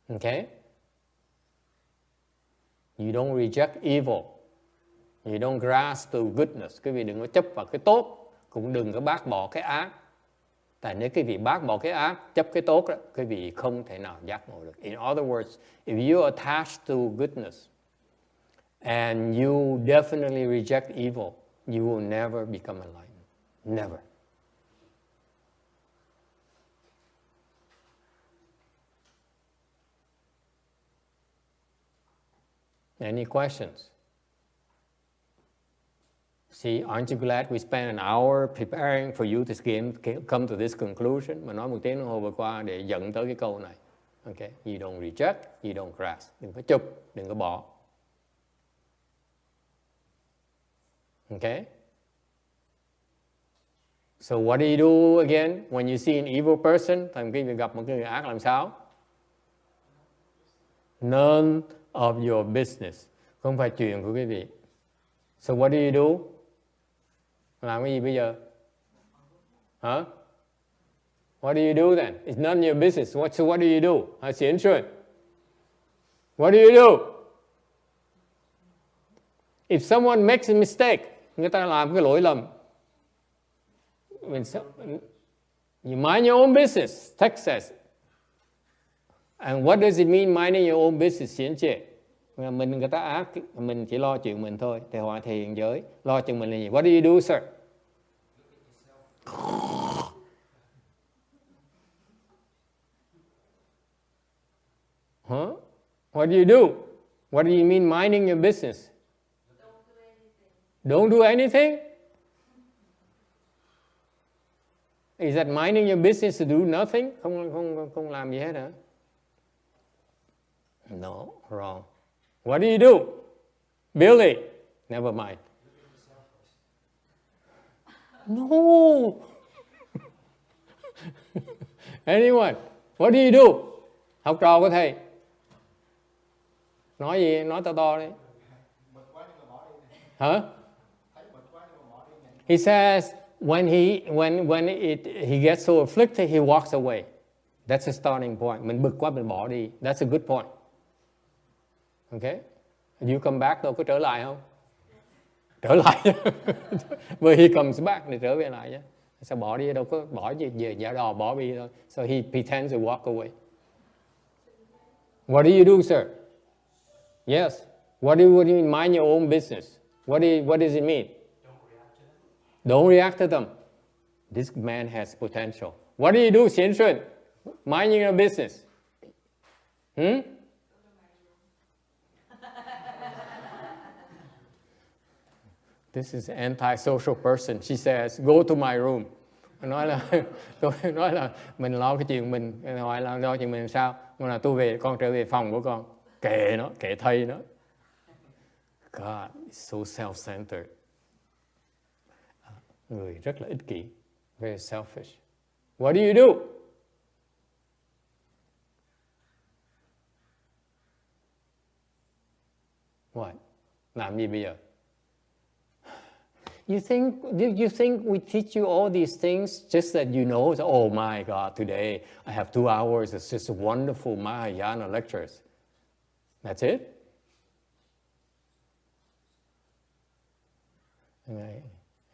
Okay? You don't reject evil. You don't grasp to goodness. Quý vị đừng có chấp vào cái tốt, cũng đừng có bác bỏ cái ác. Tại nếu quý vị bác bỏ cái ác, chấp cái tốt đó, quý vị không thể nào giác ngộ được. In other words, if you attach to goodness and you definitely reject evil, you will never become enlightened. Never. Any questions? See, aren't you glad we spent an hour preparing for you to come to this conclusion? Mà nói 1 tiếng đồng hồ vừa qua để dẫn tới cái câu này. Okay, you don't reject, you don't grasp. Đừng có chụp, đừng có bỏ. Okay? So what do you do again when you see an evil person? Thành khi gặp một người ác làm sao? None of your business. Không phải chuyện của quý vị. So what do you do? Làm cái gì bây giờ? Hả? What do you do then? It's none of your business. So what do you do? Hả, Xiển Xuân? What do you do? If someone makes a mistake, người ta làm cái lỗi lầm, you mind your own business, text says. And what does it mean minding your own business, Xiển Trệ? Người ta ác, mình chỉ lo chuyện mình thôi. Thì hòa thì hiện giới, lo chuyện mình là gì? What do you do, sir? Huh? What do you do? What do you mean minding your business? Don't do anything? Is that minding your business to do nothing? Không làm gì hết hả? No, wrong. What do you do? Billy, never mind. No. Anyone, what do you do? Học trò của thầy. Nói gì? Nói to đi. Hả? He says when he gets so afflicted, he walks away. That's a starting point. Mình bực quá mình bỏ đi. That's a good point. Okay? You come back, đâu có trở lại không? Trở lại. When he comes back thì trở về lại chứ. Sao bỏ đi, đâu có bỏ gì về giả đò bỏ đi thôi. So he pretends to walk away. What do you do, sir? Yes. What do you mean mind your own business? What does it mean? Don't react to them. This man has potential. What do you do, Xiển Xuân? Minding your business. This is an anti-social person. She says, go to my room. Nói là mình lo cái chuyện mình, hỏi là lo chuyện mình làm sao? Nói là con trở về phòng của con. Kệ nó, kệ thầy nó. God, it's so self-centered. Người rất là ích kỷ. Very selfish. What do you do? What? Làm gì bây giờ? You think we teach you all these things just that you know, oh my God, today I have 2 hours, it's just wonderful Mahayana lectures. That's it?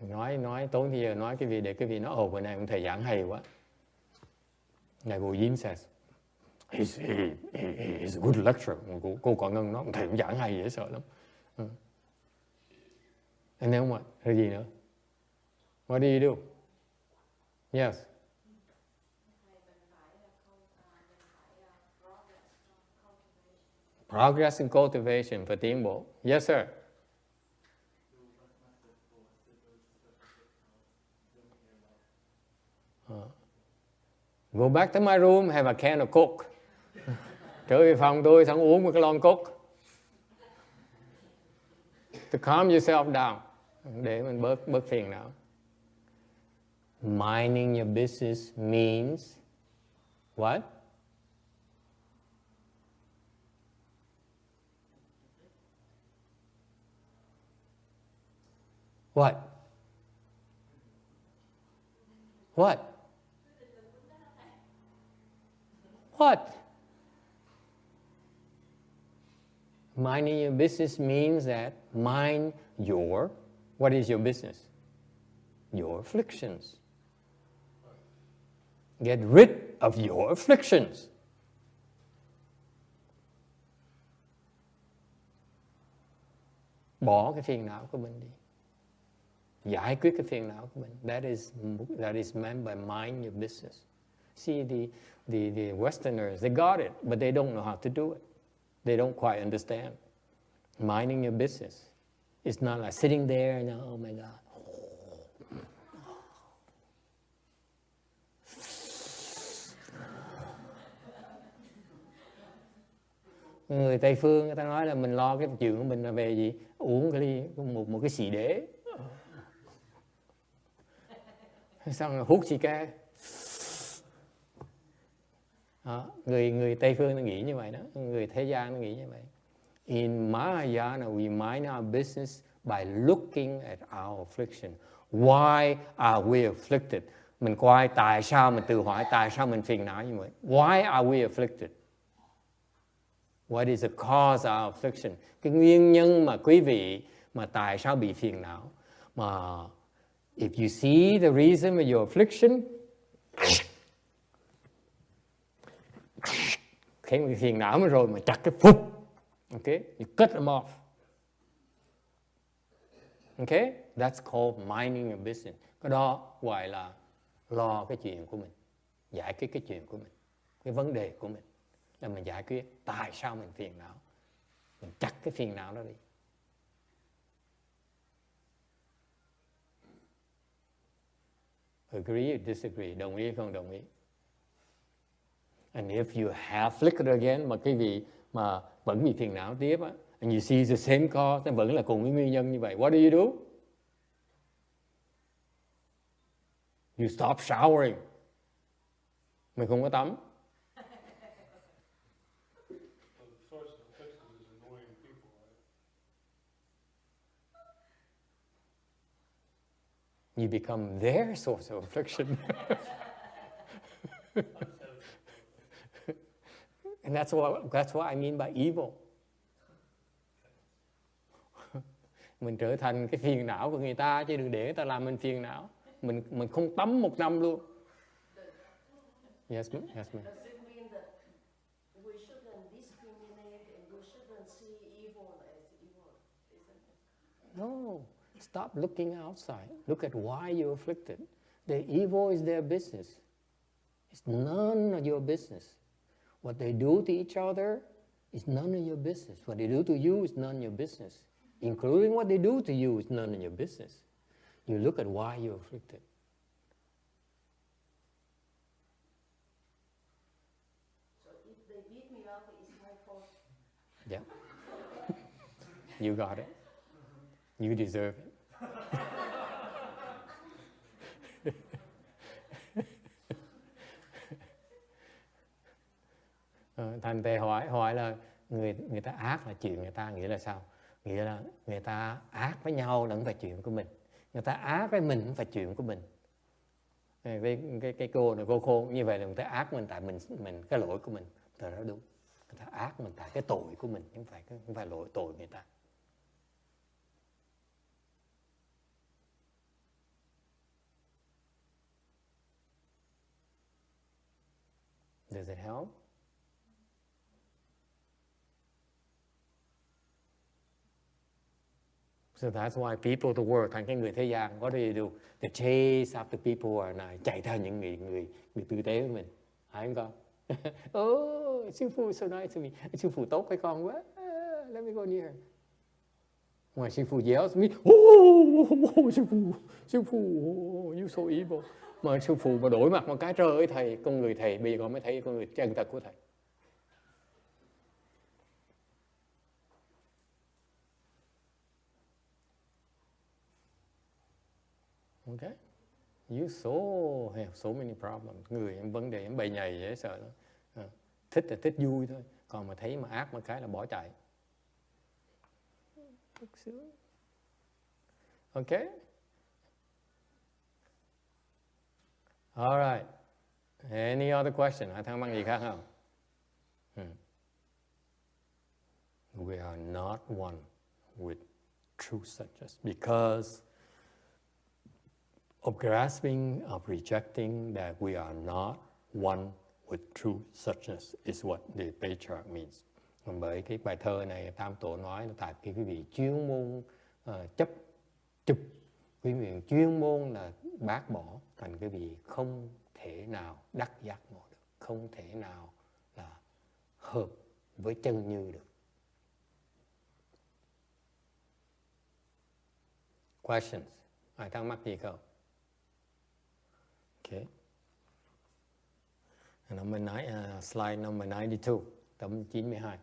Nói tốn thời giờ nói cái gì để cái vị nói, bữa nay ông thầy giảng hay quá. Ngài Bồ Diêm says, he's a good lecturer. Cô Quả Ngân nói, ông thầy cũng giảng hay, dễ sợ lắm. And then what? Rồi gì nữa? What do you do? Yes. Progress and cultivation, phải tiến bộ. Yes, sir. Go back to my room, have a can of Coke. Trở về phòng tôi, xong uống một cái lon Coke. To calm yourself down. Để mình bớt phiền não. Minding your business means what? What? What? What? Minding your business means that mind your, what is your business? Your afflictions. Get rid of your afflictions. Bỏ cái phiền não của mình đi. Giải quyết cái phiền não của mình. That is meant by mind your business. See, the Westerners, they got it, but they don't know how to do it. They don't quite understand. Minding your business. It's not like sitting there and, oh my God. Người Tây Phương người ta nói là mình lo cái chuyện của mình là về gì? Uống cái ly, một cái xì đế. Xong rồi hút xì ke. Đó, người Tây Phương nó nghĩ như vậy đó. Người thế gian nó nghĩ như vậy. In Mahayana, we mind our business by looking at our affliction. Why are we afflicted? Mình coi tại sao mình tự hỏi tại sao mình phiền não như vậy. Why are we afflicted? What is the cause of our affliction? Cái nguyên nhân mà quý vị mà tại sao bị phiền não. Mà if you see the reason for your affliction, khi mà phiền não mà rồi mà chặt cái phụp, okay, you cut them off. Okay, that's called minding your business. Cái đó gọi là lo cái chuyện của mình, giải quyết cái chuyện của mình, cái vấn đề của mình là mình giải quyết. Tại sao mình phiền não? Mình chặt cái phiền não đó đi. Agree or disagree? Đồng ý không đồng ý? And if you have flickered again, mà cái vị mà vẫn bị phiền não tiếp á, and you see the same cause, nó vẫn là cùng cái nguyên nhân như vậy, what do you do? You stop showering. Mình không có tắm. You become their source of affliction. And that's what I mean by evil. Mình trở thành cái phiền não của người ta chứ đừng để người ta làm mình phiền não. Mình không tắm 1 năm luôn. Yes, ma'am. Yes, ma'am. Does it mean that we shouldn't discriminate and we shouldn't see evil as evil, isn't it? No. Stop looking outside. Look at why you're afflicted. The evil is their business. It's none of your business. What they do to each other is none of your business. What they do to you is none of your business. Including what they do to you is none of your business. You look at why you're afflicted. So if they beat me up, it's my fault. Yeah. You got it. You deserve it. Thành Tề hỏi là người ta ác là chuyện người ta, nghĩa là sao? Nghĩa là người ta ác với nhau là không phải chuyện của mình, người ta ác với mình không phải chuyện của mình. Với cái cô này, cô khôn như vậy là người ta ác mình tại mình cái lỗi của mình, thì nó đúng. Người ta ác mình tại cái tội của mình, không phải lỗi tội người ta. Does it help? So that's why people of the world, thành cái người thế gian, what do you do? They chase after people who are nice, chạy theo những người tử tế với mình. Phải không con? Oh, sư phụ so nice to me. Sư phụ tốt với con quá. Let me go near. Ngoài sư phụ yells me, sư phụ, you so evil. Mà sư phụ mà đổi mặt một cái, trời ơi thầy, con người thầy, bây giờ con mới thấy con người chân thật của thầy. Okay. You have so many problems. Người em vấn đề em bầy nhầy dễ sợ lắm. Thích là thích vui thôi, còn mà thấy mà ác một cái là bỏ chạy. Okay. All right. Any other question? Ai thắc mắc gì khác không? We are not one with true success because of grasping, of rejecting that we are not one with true suchness is what the patriarch means. Bởi cái bài thơ này Tam Tổ nói là tại cái quý vị chuyên môn chấp chụp, quý vị chuyên môn là bác bỏ, thành quý vị không thể nào đắc giác ngộ được, không thể nào là hợp với chân như được. Questions? Ai thắc mắc gì không? Okay. Slide number 92, tấm 92.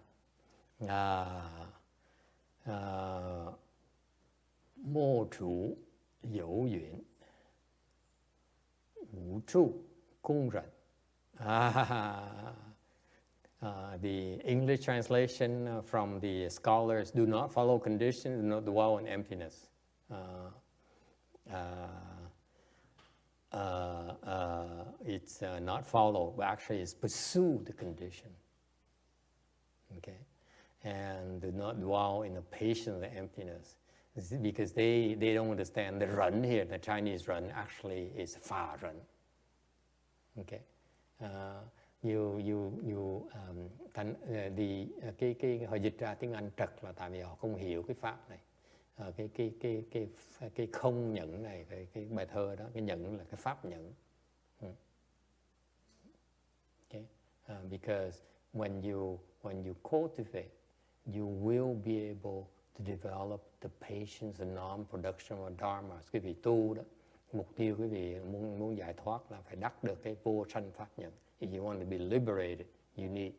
Mô chủ有缘 无助公忍. The English translation from the scholars: do not follow conditions, do not dwell in emptiness. It's not follow, but actually it's pursue the condition. Okay, and do not dwell in the patience and emptiness, because they don't understand the run here. The Chinese run actually is phà run. Okay, cái họ dịch ra tiếng Anh trật là tại vì họ không hiểu cái pháp này. Cái không nhẫn này, cái bài thơ đó, cái nhẫn là cái pháp nhẫn. Okay, because when you cultivate, you will be able to develop the patience and non-production of dharma. Quý vị tu đó, mục tiêu quý vị muốn giải thoát là phải đắc được cái vô sanh pháp nhẫn. If you want to be liberated, you need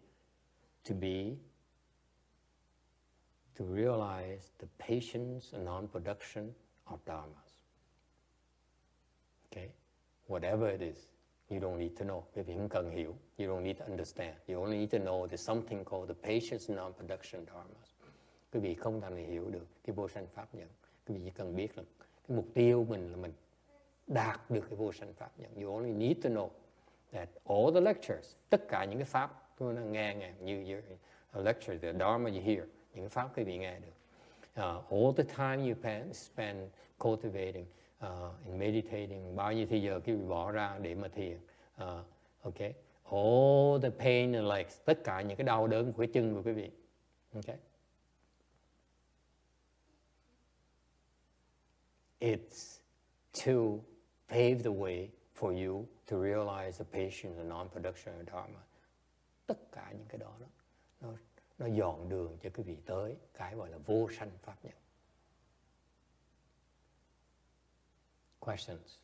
to realize the patience and non-production of dharmas. Okay, whatever it is, you don't need to know. Quý vị không cần hiểu. You don't need to understand. You only need to know there's something called the patience and non-production dharmas. Quý vị không thể hiểu được cái vô sanh pháp nhẫn. Quý vị chỉ cần biết là cái mục tiêu mình là mình đạt được cái vô sanh pháp nhẫn. You only need to know that all the lectures, tất cả những cái pháp tôi đang nghe như lecture, the dharma you hear, những cái pháp quý vị nghe được. All the time you spend cultivating and meditating, bao nhiêu thời giờ quý vị bỏ ra để mà thiền. Okay, all the pain and legs, tất cả những cái đau đớn của cái chân của quý vị. Okay, it's to pave the way for you to realize the patience and non-production of dharma. Tất cả những cái đó nó dọn đường cho quý vị tới cái gọi là vô sanh pháp nhẫn. Questions?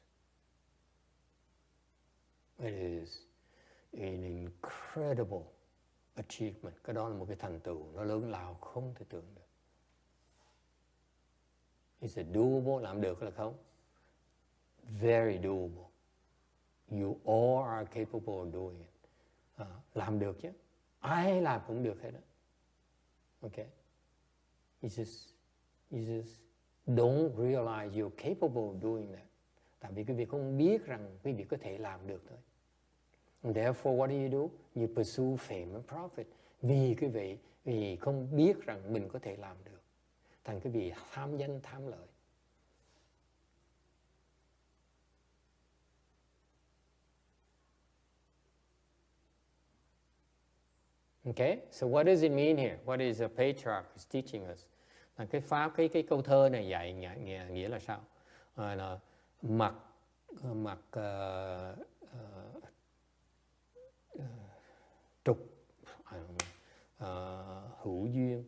It is an incredible achievement. Cái đó là một cái thành tựu nó lớn lao không thể tưởng được. Is it doable? Làm được là không? Very doable. You all are capable of doing it. Làm được chứ. Ai làm cũng được hết đó. Okay. It's just You just don't realize you're capable of doing that. Tại vì quý vị không biết rằng quý vị có thể làm được thôi. And therefore, what do? You pursue fame and profit. Vì quý vị không biết rằng mình có thể làm được. Thành quý vị tham danh, tham lợi. Okay, so what does it mean here? What is the patriarch is teaching us? Là cái pháp, cái câu thơ này dạy nghĩa là sao? Là mặc trục, hữu duyên,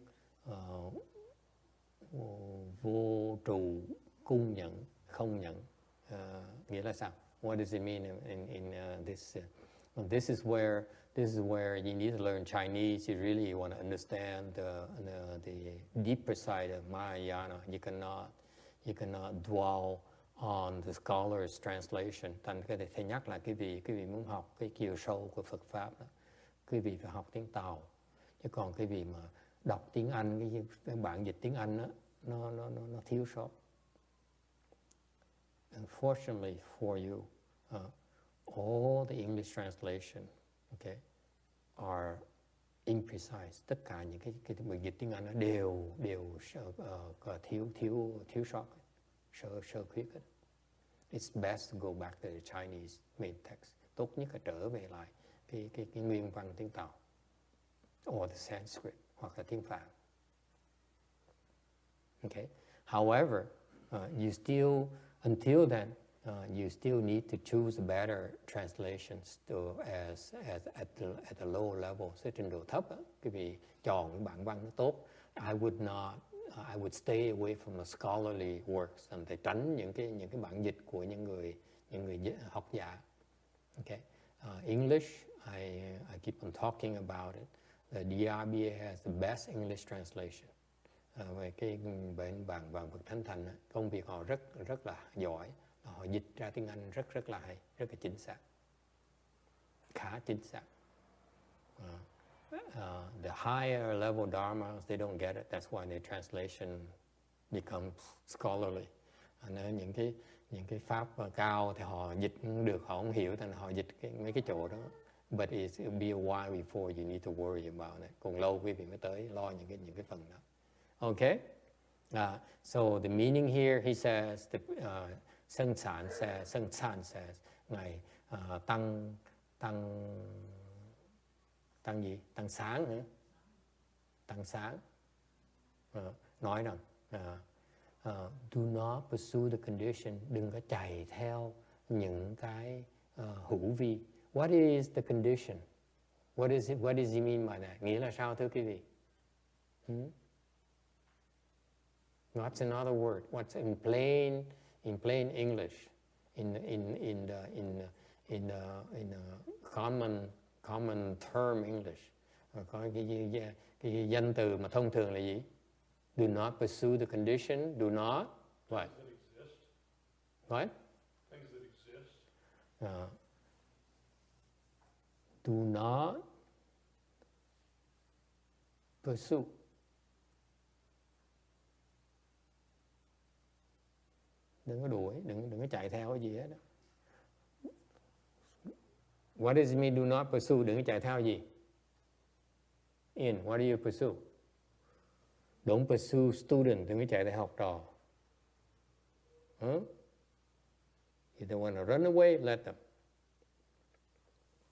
vô trụ, cung nhận, không nhận. Nghĩa là sao? What does it mean in this? This is where you need to learn Chinese. You really want to understand the deeper side of Mahayana. You cannot dwell on the scholar's translation. Thành cái thầy nhắc lại quý vị muốn học cái chiều sâu của Phật pháp đó, quý vị phải học tiếng Tàu. Chứ còn quý vị mà đọc tiếng Anh, cái bản dịch tiếng Anh đó, nó thiếu sót. Unfortunately for you, all the English translation, okay, are imprecise. Tất cả những cái bản dịch tiếng Anh nó đều thiếu sót, sơ khuyết. It's best to go back to the Chinese main text. Tốt nhất là trở về lại cái nguyên văn tiếng Tàu, or the Sanskrit, hoặc là tiếng Phạn. Okay. However, until then, you still need to choose better translations at the lower level. Ở trình độ thấp, quý vị chọn những bản văn nó tốt. I would stay away from the scholarly works, để tránh những cái bản dịch của những người học giả. Okay. English, I keep on talking about it. The DRBA has the best English translation. Về cái bản Phật Thánh Thành, công việc họ rất là giỏi. Họ dịch ra tiếng Anh rất là hay, rất là chính xác, khá chính xác. The higher level dharmas, they don't get it. That's why their translation becomes scholarly. Những cái pháp cao thì họ dịch không được, họ không hiểu, thành họ dịch mấy cái chỗ đó. But it'll be a while before you need to worry about it. Còn lâu quý vị mới tới lo những cái phần đó. Okay? So the meaning here, he says, Sân Sạn says, Ngài tăng gì? Tăng sáng hả? Tăng sáng. Nói rằng, do not pursue the condition, đừng có chạy theo những cái hữu vi. What is the condition? What does he mean by that? Nghĩa là sao thưa quý vị? What's another word? What's in plain English? In common term English. Có cái danh từ mà thông thường là gì? Do not pursue the condition. Do not what? Things that exist. What? Things that exist. Do not pursue. Đừng có đuổi, đừng có chạy theo cái gì hết đó. What does it mean do not pursue? Đừng có chạy theo gì? What do you pursue? Don't pursue student, đừng có chạy theo học trò. If they want to run away, let them.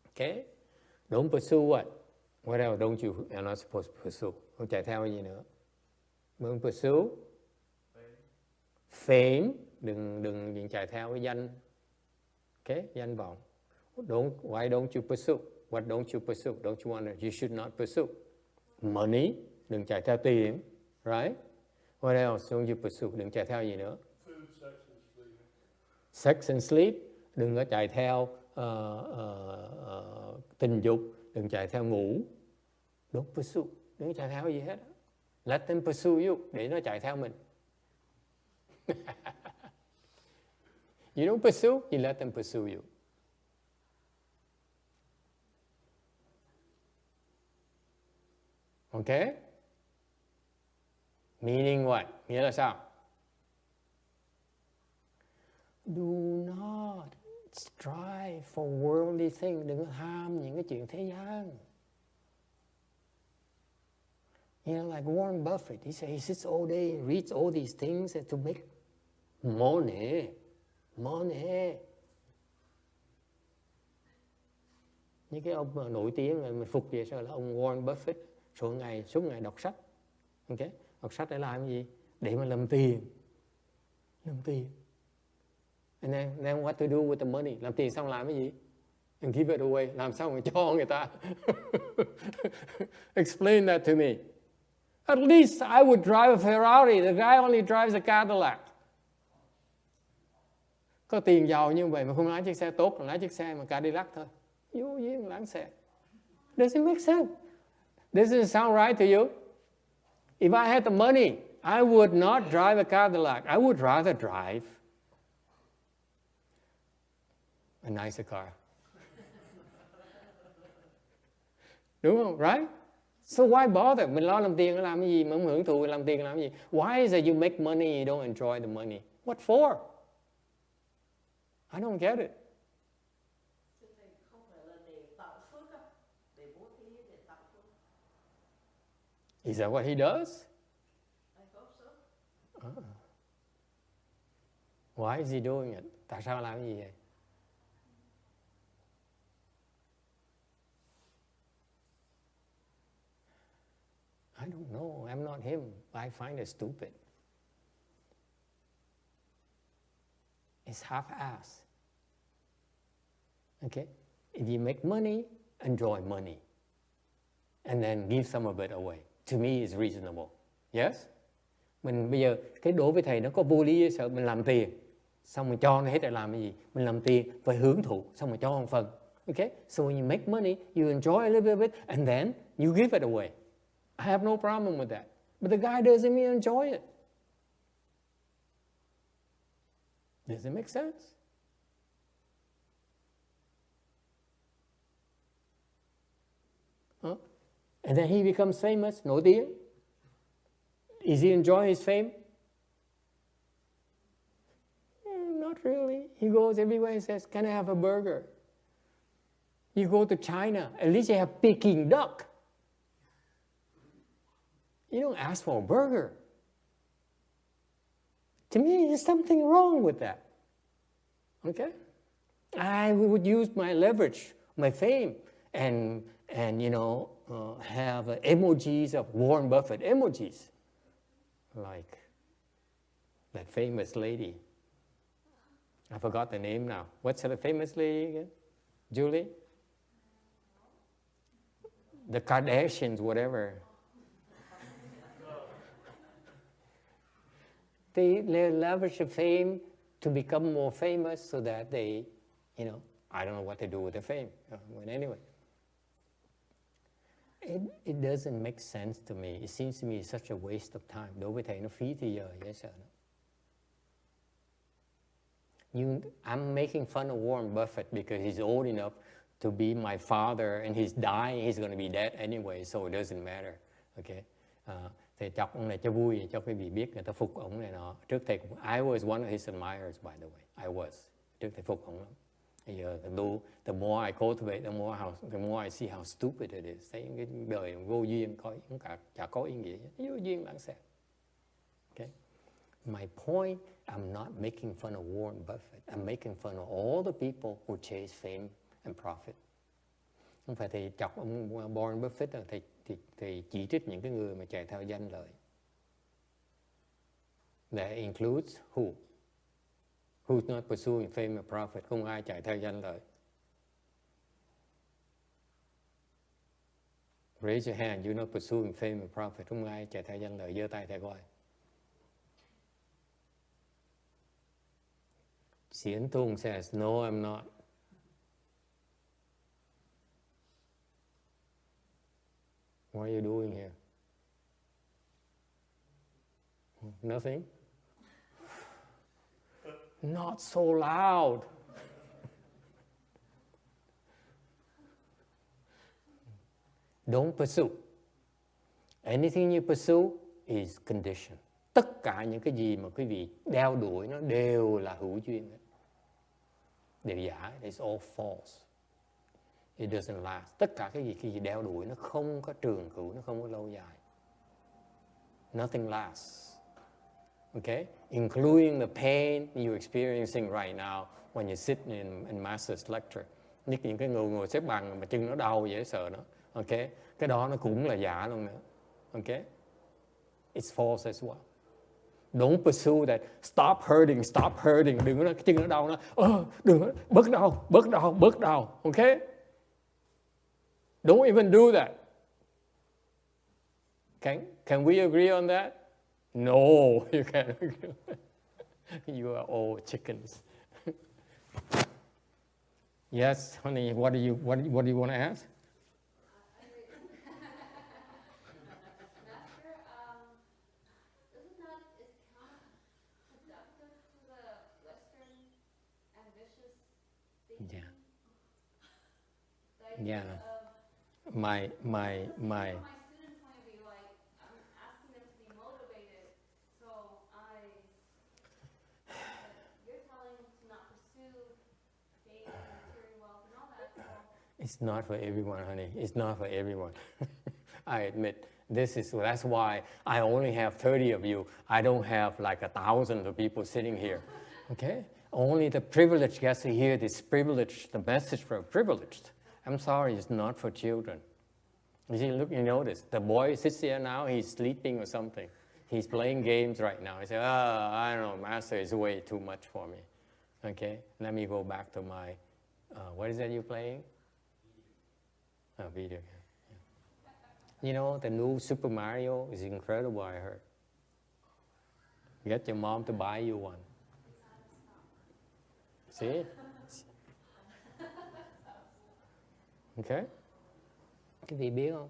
Okay? Don't pursue what? What else don't you are not supposed to pursue? Không chạy theo cái gì nữa? Don't pursue fame. Đừng chạy theo cái danh. Okay? Danh vọng. Why don't you pursue? What don't you pursue? Don't you want to? You should not pursue. Money. Đừng chạy theo tiền. Right? What else don't you pursue? Đừng chạy theo gì nữa? Food, sex, and sleep. Sex and sleep. Đừng có chạy theo tình dục. Đừng chạy theo ngủ. Don't pursue. Đừng chạy theo gì hết. Let them pursue you. Để nó chạy theo mình. You don't pursue, you let them pursue you. Okay? Meaning what? Nghĩa là sao? Do not strive for worldly things. Đừng có ham những cái chuyện thế gian. You know, like Warren Buffett, he sits all day and reads all these things to make money. Những cái ông mà nổi tiếng mà mình phục về sao là ông Warren Buffett suốt ngày đọc sách. Okay? Đọc sách để làm cái gì? Để mà làm tiền. And then what to do with the money? Làm tiền xong làm cái gì? And give it away. Làm sao mà cho người ta? Explain that to me. At least I would drive a Ferrari. The guy only drives a Cadillac. Có tiền giàu như vậy mà không lái chiếc xe tốt, lái chiếc xe mà Cadillac thôi. Vô duyên lái xe. Does it make sense? Does it sound right to you? If I had the money, I would not drive a Cadillac. I would rather drive a nicer car. Đúng không? Right? So why bother? Mình lo làm tiền để làm cái gì? Mà không hưởng thụ làm tiền làm cái gì? Why is it you make money you don't enjoy the money? What for? I don't get it. Không phải là để tạo phước á, để bố thí để tạo phước. Is that what he does? I hope so. Why is he doing it? Tại sao làm cái gì vậy? I don't know. I'm not him. I find it stupid. It's half-assed. Okay? If you make money, enjoy money. And then give some of it away. To me, it's reasonable. Yes? Mình bây giờ, cái đối với thầy nó có vô lý với sợ mình làm tiền. Xong mình cho nó hết để làm cái gì? Mình làm tiền phải hưởng thụ. Xong mình cho một phần. Okay? So when you make money, you enjoy a little bit of it, and then you give it away. I have no problem with that. But the guy doesn't even enjoy it. Does it make sense? Huh? And then he becomes famous, nổi tiếng. Is he enjoying his fame? Not really. He goes everywhere and says, can I have a burger? You go to China, at least you have Peking duck. You don't ask for a burger. To me, there's something wrong with that. Okay? I would use my leverage, my fame, and you know, have emojis of Warren Buffett emojis, like that famous lady. I forgot the name now. What's the famous lady again? Julie? The Kardashians, whatever. They leverage the fame to become more famous so that they, you know, I don't know what they do with the fame. But anyway, it doesn't make sense to me. It seems to me it's such a waste of time. Đối với thầy nó phí thì giờ dễ sợ nó. I'm making fun of Warren Buffett because he's old enough to be my father, and he's dying. He's going to be dead anyway, so it doesn't matter. Okay. Thầy chọc ông này cho vui, cho quý vị biết người ta phục ông này nọ. Trước thầy cũng, I was one of his admirers, by the way. I was. Trước thầy phục ông lắm. Bây giờ, the more I cultivate, the more I see how stupid it is. Thấy cái đời vô duyên, chả có ý nghĩa. Vô duyên lãng xẹt. Okay? My point, I'm not making fun of Warren Buffett. I'm making fun of all the people who chase fame and profit. Không phải thầy chọc ông Warren Buffett, thầy chỉ trích những cái người mà chạy theo danh lợi. That includes who? Who's not pursuing fame and profit? Không ai chạy theo danh lợi. Raise your hand, you're not pursuing fame and profit. Không ai chạy theo danh lợi, giơ tay thầy coi. Xiển Tung says, no, I'm not. What are you doing here? Nothing? Not so loud. Don't pursue. Anything you pursue is condition. Tất cả những cái gì mà quý vị đeo đuổi nó đều là hữu duyên. Đều giả, it's all false. It doesn't last. Tất cả cái gì khi đeo đuổi nó không có trường cửu, nó không có lâu dài. Nothing lasts. Okay? Including the pain you're experiencing right now when you sit in Master's lecture. Những cái người ngồi xếp bằng mà chân nó đau dễ sợ nó. Okay? Cái đó nó cũng là giả luôn nữa. Okay? It's false as well. Don't pursue that. Stop hurting, stop hurting. Đừng có nói cái chân nó đau nó. Đừng có, bớt đau. Okay? Don't even do that. Can we agree on that? No, you can't agree. You are all chickens. Yes, honey. What do you want to ask? Master, is counterproductive to the Western ambitious thinking? Yeah. The Yeah. idea of My from my student point of view, like I'm asking them to be motivated, so you're telling them to not pursue fame and material wealth and all that. So It's not for everyone, honey. It's not for everyone. I admit. That's why I only have 30 of you. I don't have like 1,000 of people sitting here. Okay? Only the privileged gets to hear this privilege, the message for privileged. I'm sorry, it's not for children. You see, look, you notice, the boy sits here now, he's sleeping or something. He's playing games right now. He said, I don't know, Master is way too much for me. Okay, let me go back to my, what is that you're playing? Video game. Yeah. You know, the new Super Mario is incredible, I heard. Get your mom to buy you one. See? Okay. Cái vị biết không?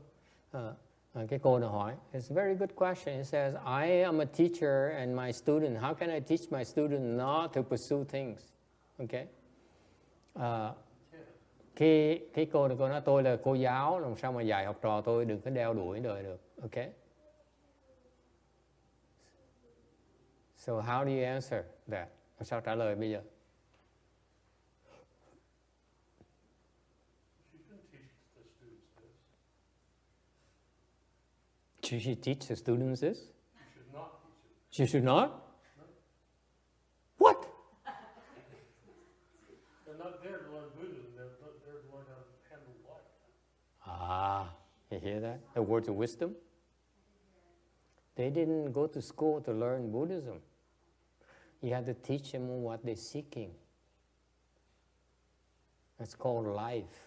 Cái cô nào hỏi, it's a very good question. It says, I am a teacher and my student, how can I teach my student not to pursue things? Okay. Cái cô này cô nói tôi là cô giáo, làm sao mà dạy học trò tôi đừng có đeo đuổi đời được. Okay. So how do you answer that? Làm sao trả lời bây giờ? Should she teach the students this? You should not teach it. She should not? No. What? They're not there to learn Buddhism, they're there to learn how to handle life. Ah, you hear that? The words of wisdom? They didn't go to school to learn Buddhism. You have to teach them what they're seeking. That's called life.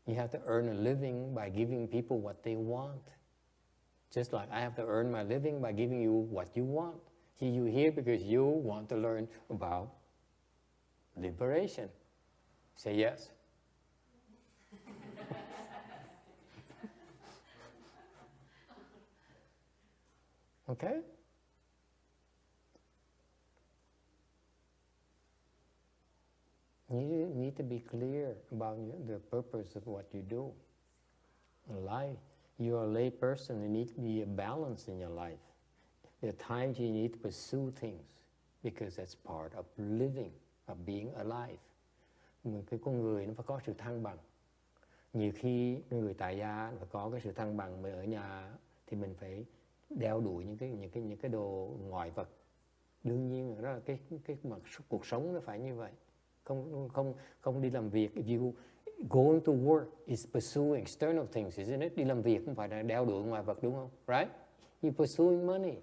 You have to earn a living by giving people what they want. Just like I have to earn my living by giving you what you want. You're here because you want to learn about liberation. Say yes. Okay? You need to be clear about the purpose of what you do in life. You're a lay person, there needs to be a balance in your life. There are times you need to pursue things because that's part of living, of being alive. Một cái con người nó phải có sự thăng bằng. Nhiều khi người tại gia phải có cái sự thăng bằng, mà ở nhà thì mình phải đeo đuổi những cái đồ ngoại vật. Đương nhiên đó là cái mặt cuộc sống nó phải như vậy. Không đi làm việc. If you going to work is pursuing external things, isn't it? Đi làm việc không phải là đeo đuổi ngoại vật, đúng không? Right? You pursuing money,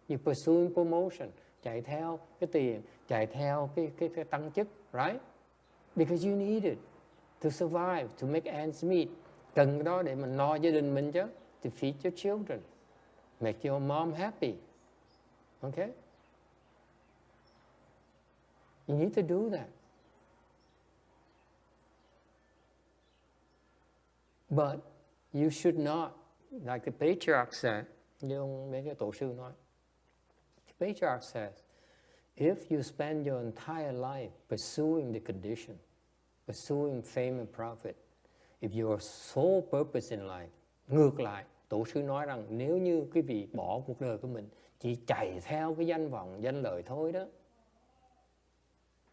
you pursuing promotion, chạy theo cái tiền, chạy theo cái tăng chức, right? Because you need it to survive, to make ends meet. Cần cái đó để mình lo gia đình mình chứ, to feed your children, make your mom happy. Okay? You need to do that. But you should not, like the patriarch said, như ông mấy cái tổ sư nói. The patriarch says, if you spend your entire life pursuing the condition, pursuing fame and profit, if your sole purpose in life, ngược lại, Tổ sư nói rằng nếu như quý vị bỏ cuộc đời của mình chỉ chạy theo cái danh vọng, danh lợi thôi đó,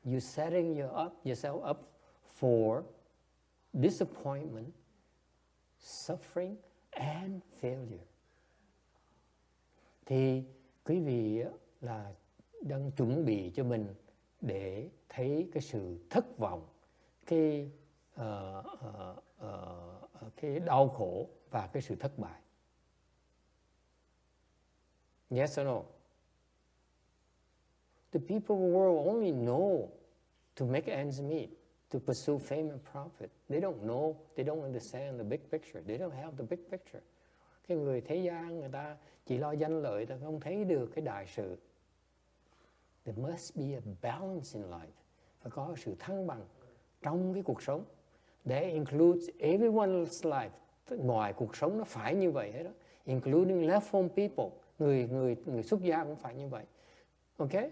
you setting yourself up for disappointment, suffering and failure. Thì quý vị là đang chuẩn bị cho mình để thấy cái sự thất vọng, cái đau khổ và cái sự thất bại. Yes or no? The people of the world only know to make ends meet, to pursue fame and profit. They don't know, they don't understand the big picture. They don't have the big picture. Cái người thế gian người ta chỉ lo danh lợi, ta không thấy được cái đại sự. There must be a balance in life. Phải có sự thăng bằng trong cái cuộc sống. That includes everyone's life. Ngoài cuộc sống nó phải như vậy hết đó. Including left home people. Người xuất gia cũng phải như vậy. Okay?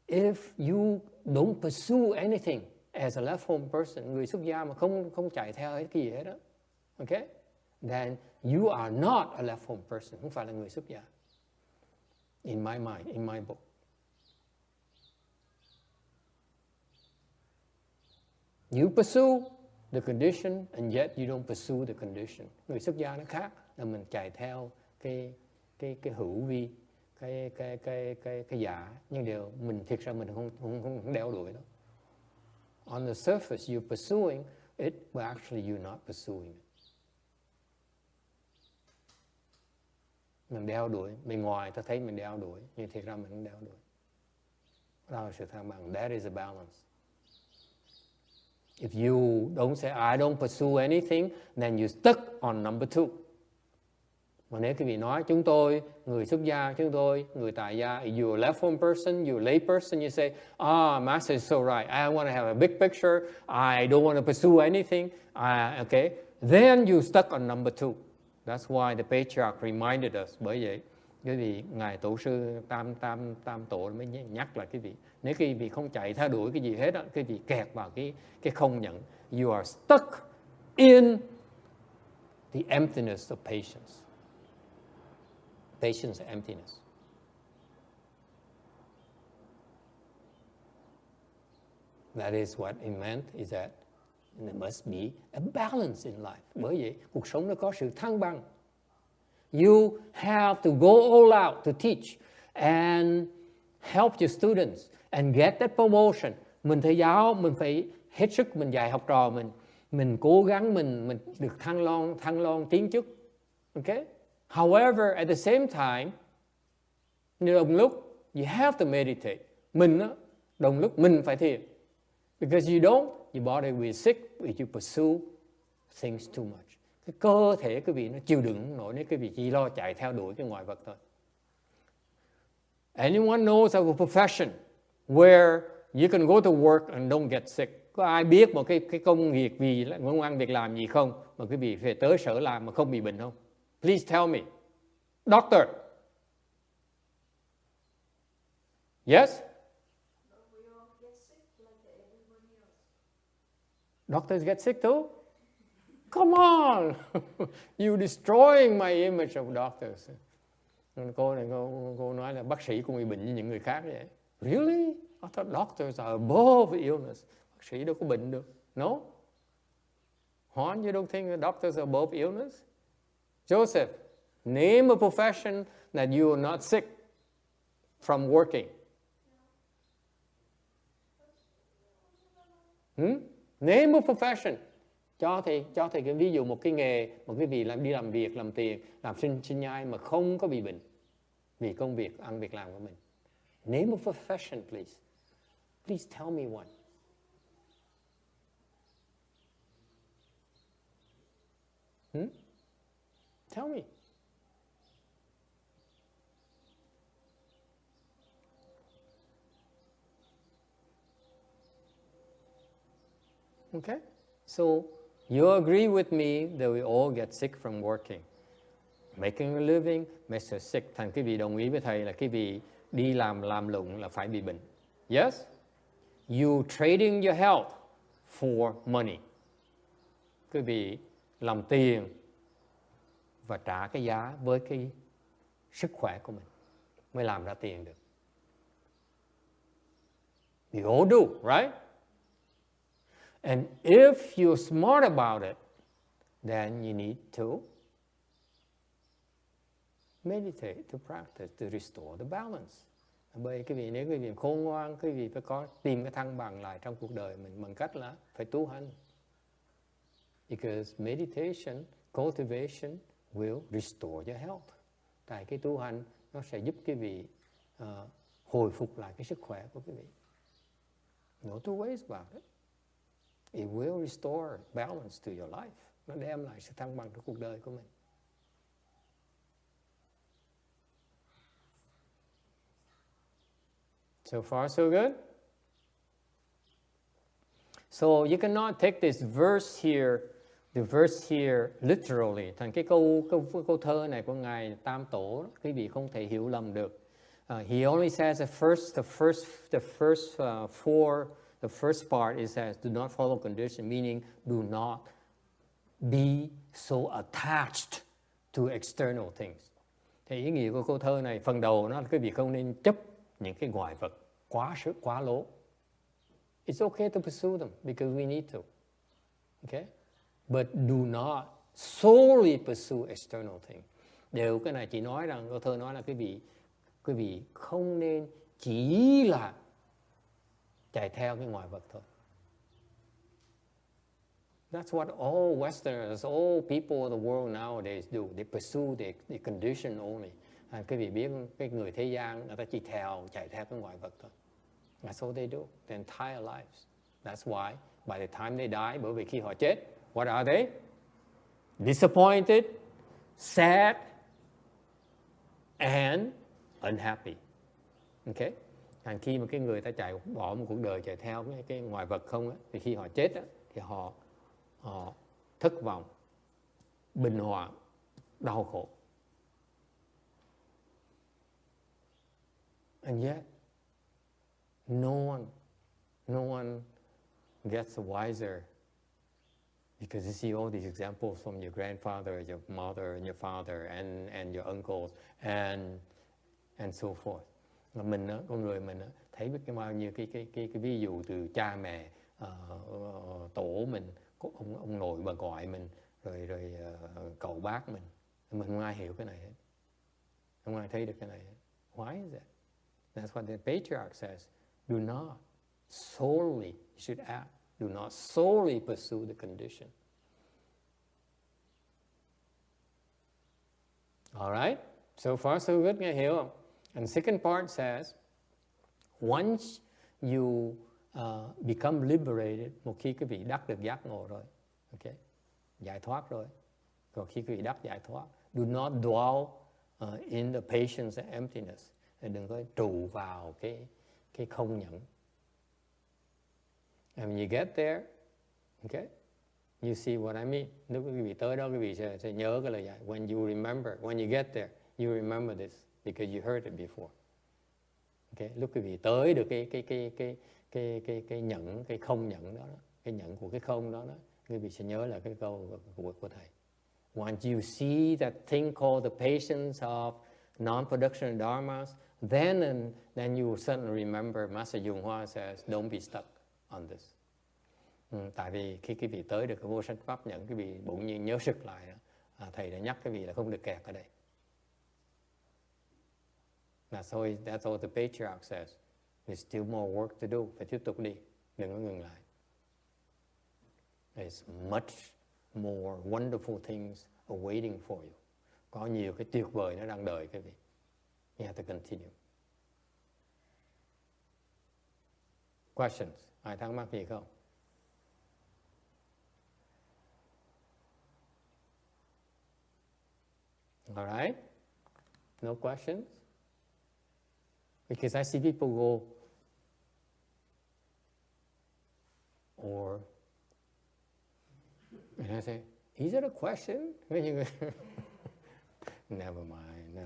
If you don't pursue anything as a left home person, người xuất gia mà không chạy theo cái gì hết đó. Okay? Then you are not a left home person. Không phải là người xuất gia. In my mind, in my book. You pursue the condition and yet you don't pursue the condition. Người xuất gia nó khác, là mình chạy theo cái hữu vi, cái giả, nhưng điều mình thiệt ra mình không đeo đuổi đó. On the surface you're pursuing it, but actually you're not pursuing it. Mình đeo đuổi, bên ngoài ta thấy mình đeo đuổi, nhưng thiệt ra mình không đeo đuổi. Đó là sự thăng bằng. That is a balance. If you don't say, I don't pursue anything, then you stuck on number 2. Mà nếu quý vị nói, chúng tôi, người xuất gia, chúng tôi, người tại gia, you're a left home person, you're a lay person, you say, Master is so right, I want to have a big picture, I don't want to pursue anything, okay, then you stuck on number 2. That's why the Patriarch reminded us. Bởi vậy, quý vị, Ngài Tổ sư Tam Tổ mới nhắc lại quý vị. Nếu quý vị không chạy theo đuổi cái gì hết đó, quý vị kẹt vào cái không nhận. You are stuck in the emptiness of patience. Patience and emptiness. That is what it meant, is that there must be a balance in life. Bởi vậy, cuộc sống nó có sự thăng bằng. You have to go all out to teach and help your students and get that promotion. Mình thầy giáo, mình phải hết sức mình dạy học trò mình cố gắng mình được thăng lon tiến chức. Okay? However, at the same time, đồng lúc you have to meditate. Mình đó, đồng lúc mình phải thiền. Because you don't, your body will sick if you pursue things too much. Cái cơ thể quý vị nó chịu đựng nổi nếu quý vị chỉ lo chạy theo đuổi cái ngoại vật thôi. Anyone knows of a profession where you can go to work and don't get sick? Có ai biết một cái công việc công ăn việc làm gì không mà quý vị phải tới sở làm mà không bị bệnh không? Please tell me. Doctor. Yes? Doctors get sick too? Come on! You're destroying my image of doctors. Cô nói là bác sĩ cũng bị bệnh như những người khác vậy. Really? I thought doctors are above illness. Bác sĩ đâu có bệnh được. No? Juan, you don't think doctors are above illness? Joseph, name a profession that you are not sick from working. Name a profession. Cho thầy cái ví dụ một cái nghề mà quý vị đi làm việc, làm tiền, làm sinh nhai mà không có bị bệnh vì công việc, ăn việc làm của mình. Name a profession, please. Please tell me one. Tell me. Okay? So, you agree with me that we all get sick from working. Making a living makes us sick. Thành quý vị đồng ý với thầy là quý vị đi làm lụng là phải bị bệnh. Yes? You trading your health for money. Quý vị làm tiền và trả cái giá với cái sức khỏe của mình mới làm ra tiền được. You all do, right? And if you're smart about it, then you need to meditate, to practice, to restore the balance. Bởi quý vị, nếu quý vị khôn ngoan, quý vị phải tìm cái thăng bằng lại trong cuộc đời mình bằng cách là phải tu hành. Because meditation, cultivation will restore your health. Tại cái tu hành nó sẽ giúp quý vị hồi phục lại cái sức khỏe của quý vị. No two ways about it. It will restore balance to your life. Nó đem lại sự thăng bằng cho cuộc đời của mình. So far, so good? So you cannot take this verse here, the verse here literally. Thành cái câu thơ này của Ngài Tam Tổ, quý vị không thể hiểu lầm được. He only says the first part is says do not follow condition, meaning do not be so attached to external things. Thì ý nghĩa của câu thơ này phần đầu nó là quý vị không nên chấp những cái ngoại vật quá lố. It's okay to pursue them because we need to. Okay? But do not solely pursue external things. Điều cái này chỉ nói rằng câu thơ nói là quý vị không nên chỉ là chạy theo cái ngoại vật thôi. That's what all Westerners, all people of the world nowadays do. They pursue the condition only. Quý vị biết cái người thế gian người ta chỉ chạy theo cái ngoại vật thôi. That's all they do, their entire lives. That's why by the time they die, bởi vì khi họ chết, what are they? Disappointed, sad, and unhappy. Okay? Thành khi mà cái người ta bỏ một cuộc đời chạy theo cái ngoại vật không á, thì khi họ chết á, thì họ thất vọng, bình hoạn, đau khổ. And yet, no one gets wiser because you see all these examples from your grandfather, your mother, and your father, and your uncles, and so forth. Mình con người mình thấy biết bao nhiêu cái ví dụ từ cha mẹ, tổ mình, ông nội bà ngoại mình, rồi cậu bác mình không ai hiểu cái này hết, không ai thấy được cái này hết. Why is that? That's what the patriarch says. Do not solely, you should add, do not solely pursue the condition. All right? So far, so good, nghe hiểu không? And second part says, once you become liberated, một khi quý vị đắc được giác ngộ rồi, okay, giải thoát rồi, còn khi quý vị đắc giải thoát, do not dwell in the patience and emptiness. Đừng có trụ vào cái không nhẫn. And when you get there, okay, you see what I mean. Nếu quý vị tới đó, quý vị sẽ nhớ cái lời dạy. When you remember, when you get there, you remember this because you heard it before. Okay, lúc quý vị tới được cái nhẫn, cái không nhẫn đó, cái nhẫn của cái không đó, quý vị sẽ nhớ là cái câu của thầy. Once you see that thing called the patience of non-production dharmas, then you will certainly remember Master Yung Hoa says, don't be stuck on this. Tại vì khi quý vị tới được cái vô sanh pháp nhẫn, quý vị bỗng nhiên nhớ sức lại đó. Thầy đã nhắc quý vị là không được kẹt ở đây. That's all the patriarch says. There's still more work to do. Phải tiếp tục đi, đừng có ngừng lại. There's much more wonderful things awaiting for you. Có nhiều cái tuyệt vời nó đang đợi quý vị. You have to continue. Questions? Ai thắc mắc gì không? All right? No questions? Because I see people go, and I say, is it a question? Never mind.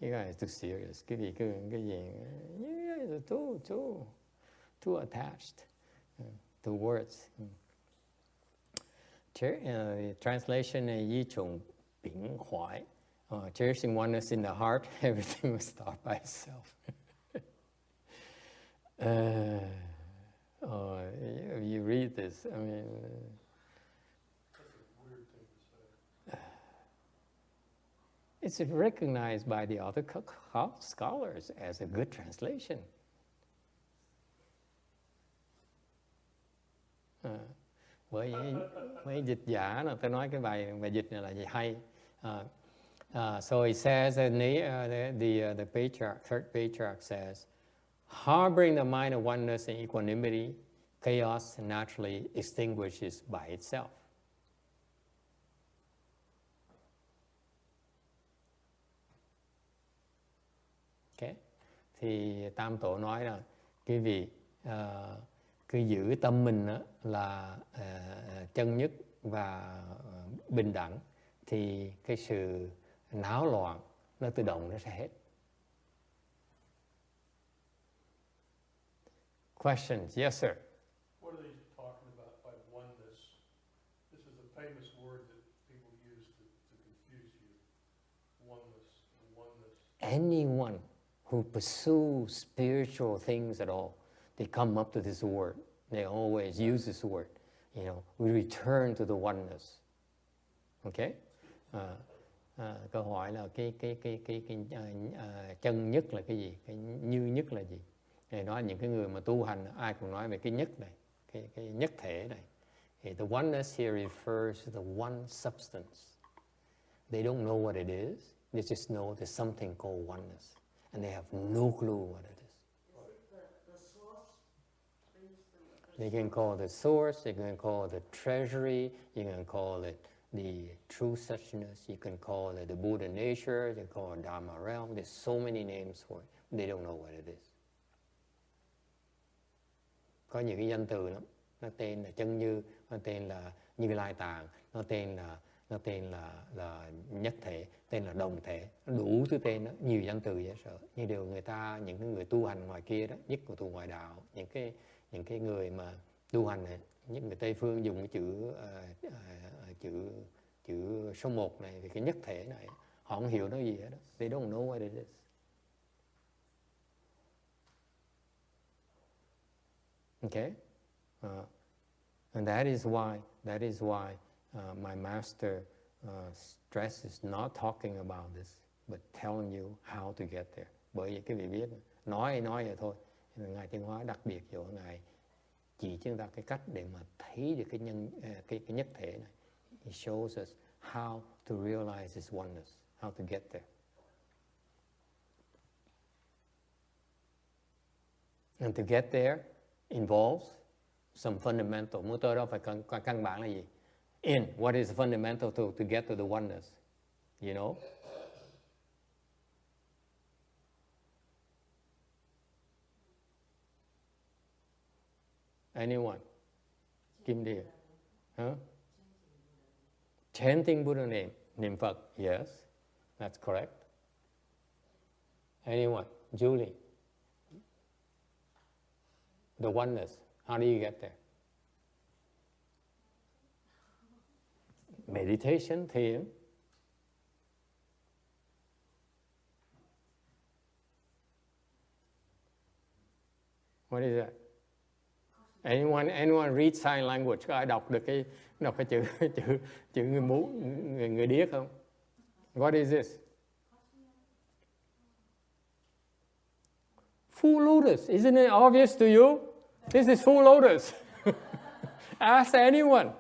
You guys are too serious. Cái gì, you guys are too attached to words. Translation này Di Trùng Bỉnh hoại. Cherishing oneness in the heart, everything will start by itself. If you read this, I mean, That's a weird thing to say. it's recognized by the other scholars as a good translation. Với dịch giả là tôi nói cái bài dịch này là gì hay. So he says, the patriarch, 3rd Patriarch says, harboring the mind of oneness and equanimity, chaos naturally extinguishes by itself. Okay. Thì Tam Tổ nói là cái vị cứ giữ tâm mình là chân nhất và bình đẳng, thì cái sự náo loạn nó tự động nó sẽ hết. Questions? Yes, sir. What are they talking about by oneness? This is a famous word that people use to confuse you. Oneness. Anyone who pursues spiritual things at all, they come up to this word. They always use this word. You know, we return to the oneness. Okay? Câu hỏi là cái chân nhất là cái gì? Cái như nhất là gì? Thì nói những cái người mà tu hành ai cũng nói về cái nhất này, cái nhất thể này. Okay, the oneness here refers to the one substance. They don't know what it is. They just know there's something called oneness, and they have no clue what it is. The source? They can call it the source. They can call it the treasury. You can call it the true suchness. You can call it the Buddha nature. You can call it Dharma realm. There's so many names for it. They don't know what it is. Có những cái danh từ lắm. Nó tên là chân như, nó tên là Như Lai Tạng, nó tên là nhất thể, tên là đồng thể, đủ thứ tên đó, nhiều danh từ dễ sợ. Nhưng điều những cái người tu hành ngoài kia đó, nhất của tu ngoại đạo, những cái người mà tu hành này, những người Tây phương dùng cái chữ số 1 này, thì cái nhất thể này, họ không hiểu nó gì hết đó. They don't know what it is. Okay, and that is why my master stresses not talking about this, but telling you how to get there. Bởi vì cái vị biết nói vậy thôi. Ngài Tiến Hóa đặc biệt chỗ ngài chỉ cho chúng ta cái cách để mà thấy được cái nhất thể này. He shows us how to realize this oneness, how to get there. And to get there involves some fundamental. Muốn tới đó phải căn bản là gì? What is fundamental to get to the oneness? You know? Anyone? Kim Địa? Huh? Chanting Buddha name. Niệm Phật. Yes, that's correct. Anyone? Julie? The oneness. How do you get there? Meditation, thiền. What is that? Anyone read sign language? Có ai đọc cái chữ người điếc không? What is this? Full lotus. Isn't it obvious to you? This is full lotus. Ask anyone.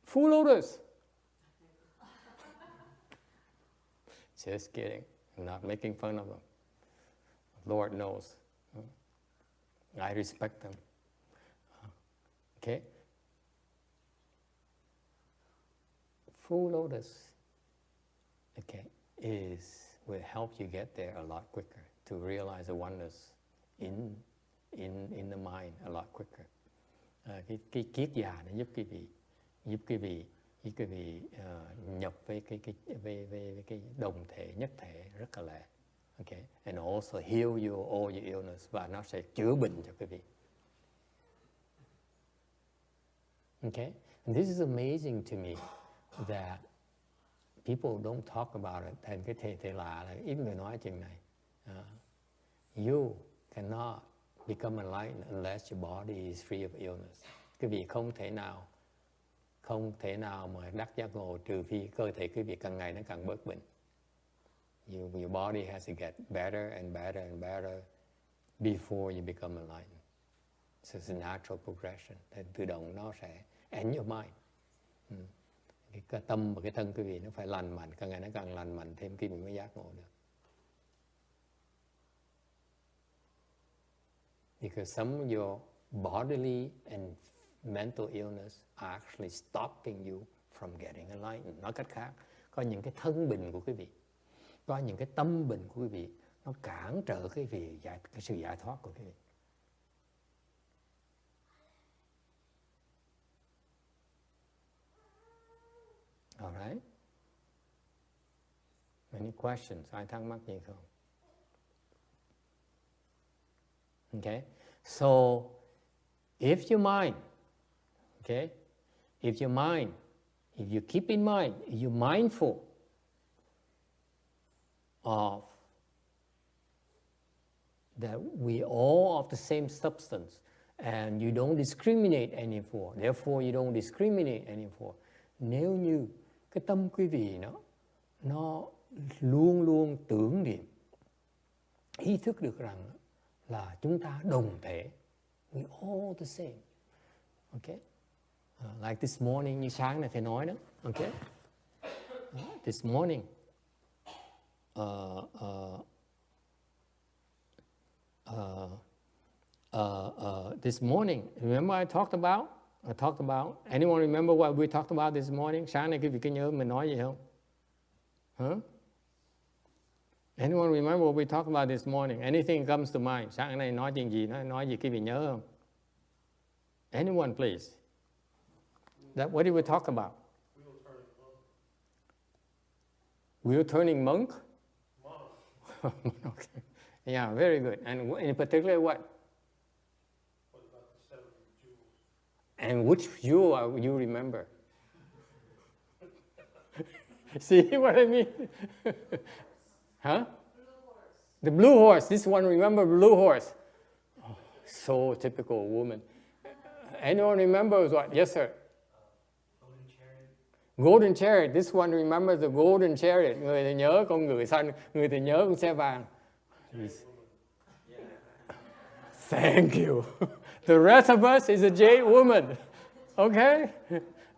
Full lotus. Just kidding. I'm not making fun of them. Lord knows. I respect them. Okay? Full lotus, okay, will help you get there a lot quicker, to realize the oneness in the mind a lot quicker. Cái kiết già nó giúp quý vị nhập với cái đồng thể nhất thể rất là lẹ. Okay, and also heal all your illness, và nó sẽ chữa bệnh cho quý vị. Okay, and this is amazing to me that people don't talk about it. Thành cái thể lạ là ít người nói chuyện này. You cannot become enlightened unless your body is free of illness. Quý vị không thể nào mà đắc giác ngộ trừ phi cơ thể quý vị càng ngày nó càng bớt bệnh. Your body has to get better and better and better before you become enlightened. So it's a natural progression. Then tự động nó sẽ end your mind. Cái tâm và cái thân quý vị nó phải lành mạnh, càng ngày nó càng lành mạnh thêm quý vị mới giác ngộ được. Because some of your bodily and mental illness are actually stopping you from getting enlightened. Nói cách khác, có những cái thân bệnh của quý vị, có những cái tâm bệnh của quý vị, nó cản trở quý vị cái sự giải thoát của quý vị. All right? Any questions? Ai thắc mắc gì không? Okay? So, if you keep in mind, you're mindful of that we all of the same substance, and you don't discriminate anymore. Therefore, you don't discriminate anymore. Nếu như cái tâm quý vị nó luôn luôn tưởng niệm, ý thức được rằng là chúng ta đồng thể, we all the same. Okay? Like this morning, như sáng này thầy nói đó. Okay? This morning, this morning, remember I talked about, anyone remember what we talked about this morning? Sáng nay quý vị có nhớ mình nói gì không? Huh? Anyone remember what we talked about this morning? Anything comes to mind? Sáng nay nói chuyện gì? Nói gì quý vị nhớ không? Anyone, please. What did we talk about? Wheel turning monk? Okay. Yeah, very good. And in particular, what? What about the 7 jewels? And which jewel you remember? See what I mean? Huh? Blue horse. The blue horse. This one, remember blue horse? Oh, so typical woman. Anyone remember what? Yes, sir. Golden chariot. Golden chariot. This one remembers the golden chariot. Người thì nhớ con ngựa xanh, người thì nhớ con xe vàng. Thank you. The rest of us is a jade woman. Okay?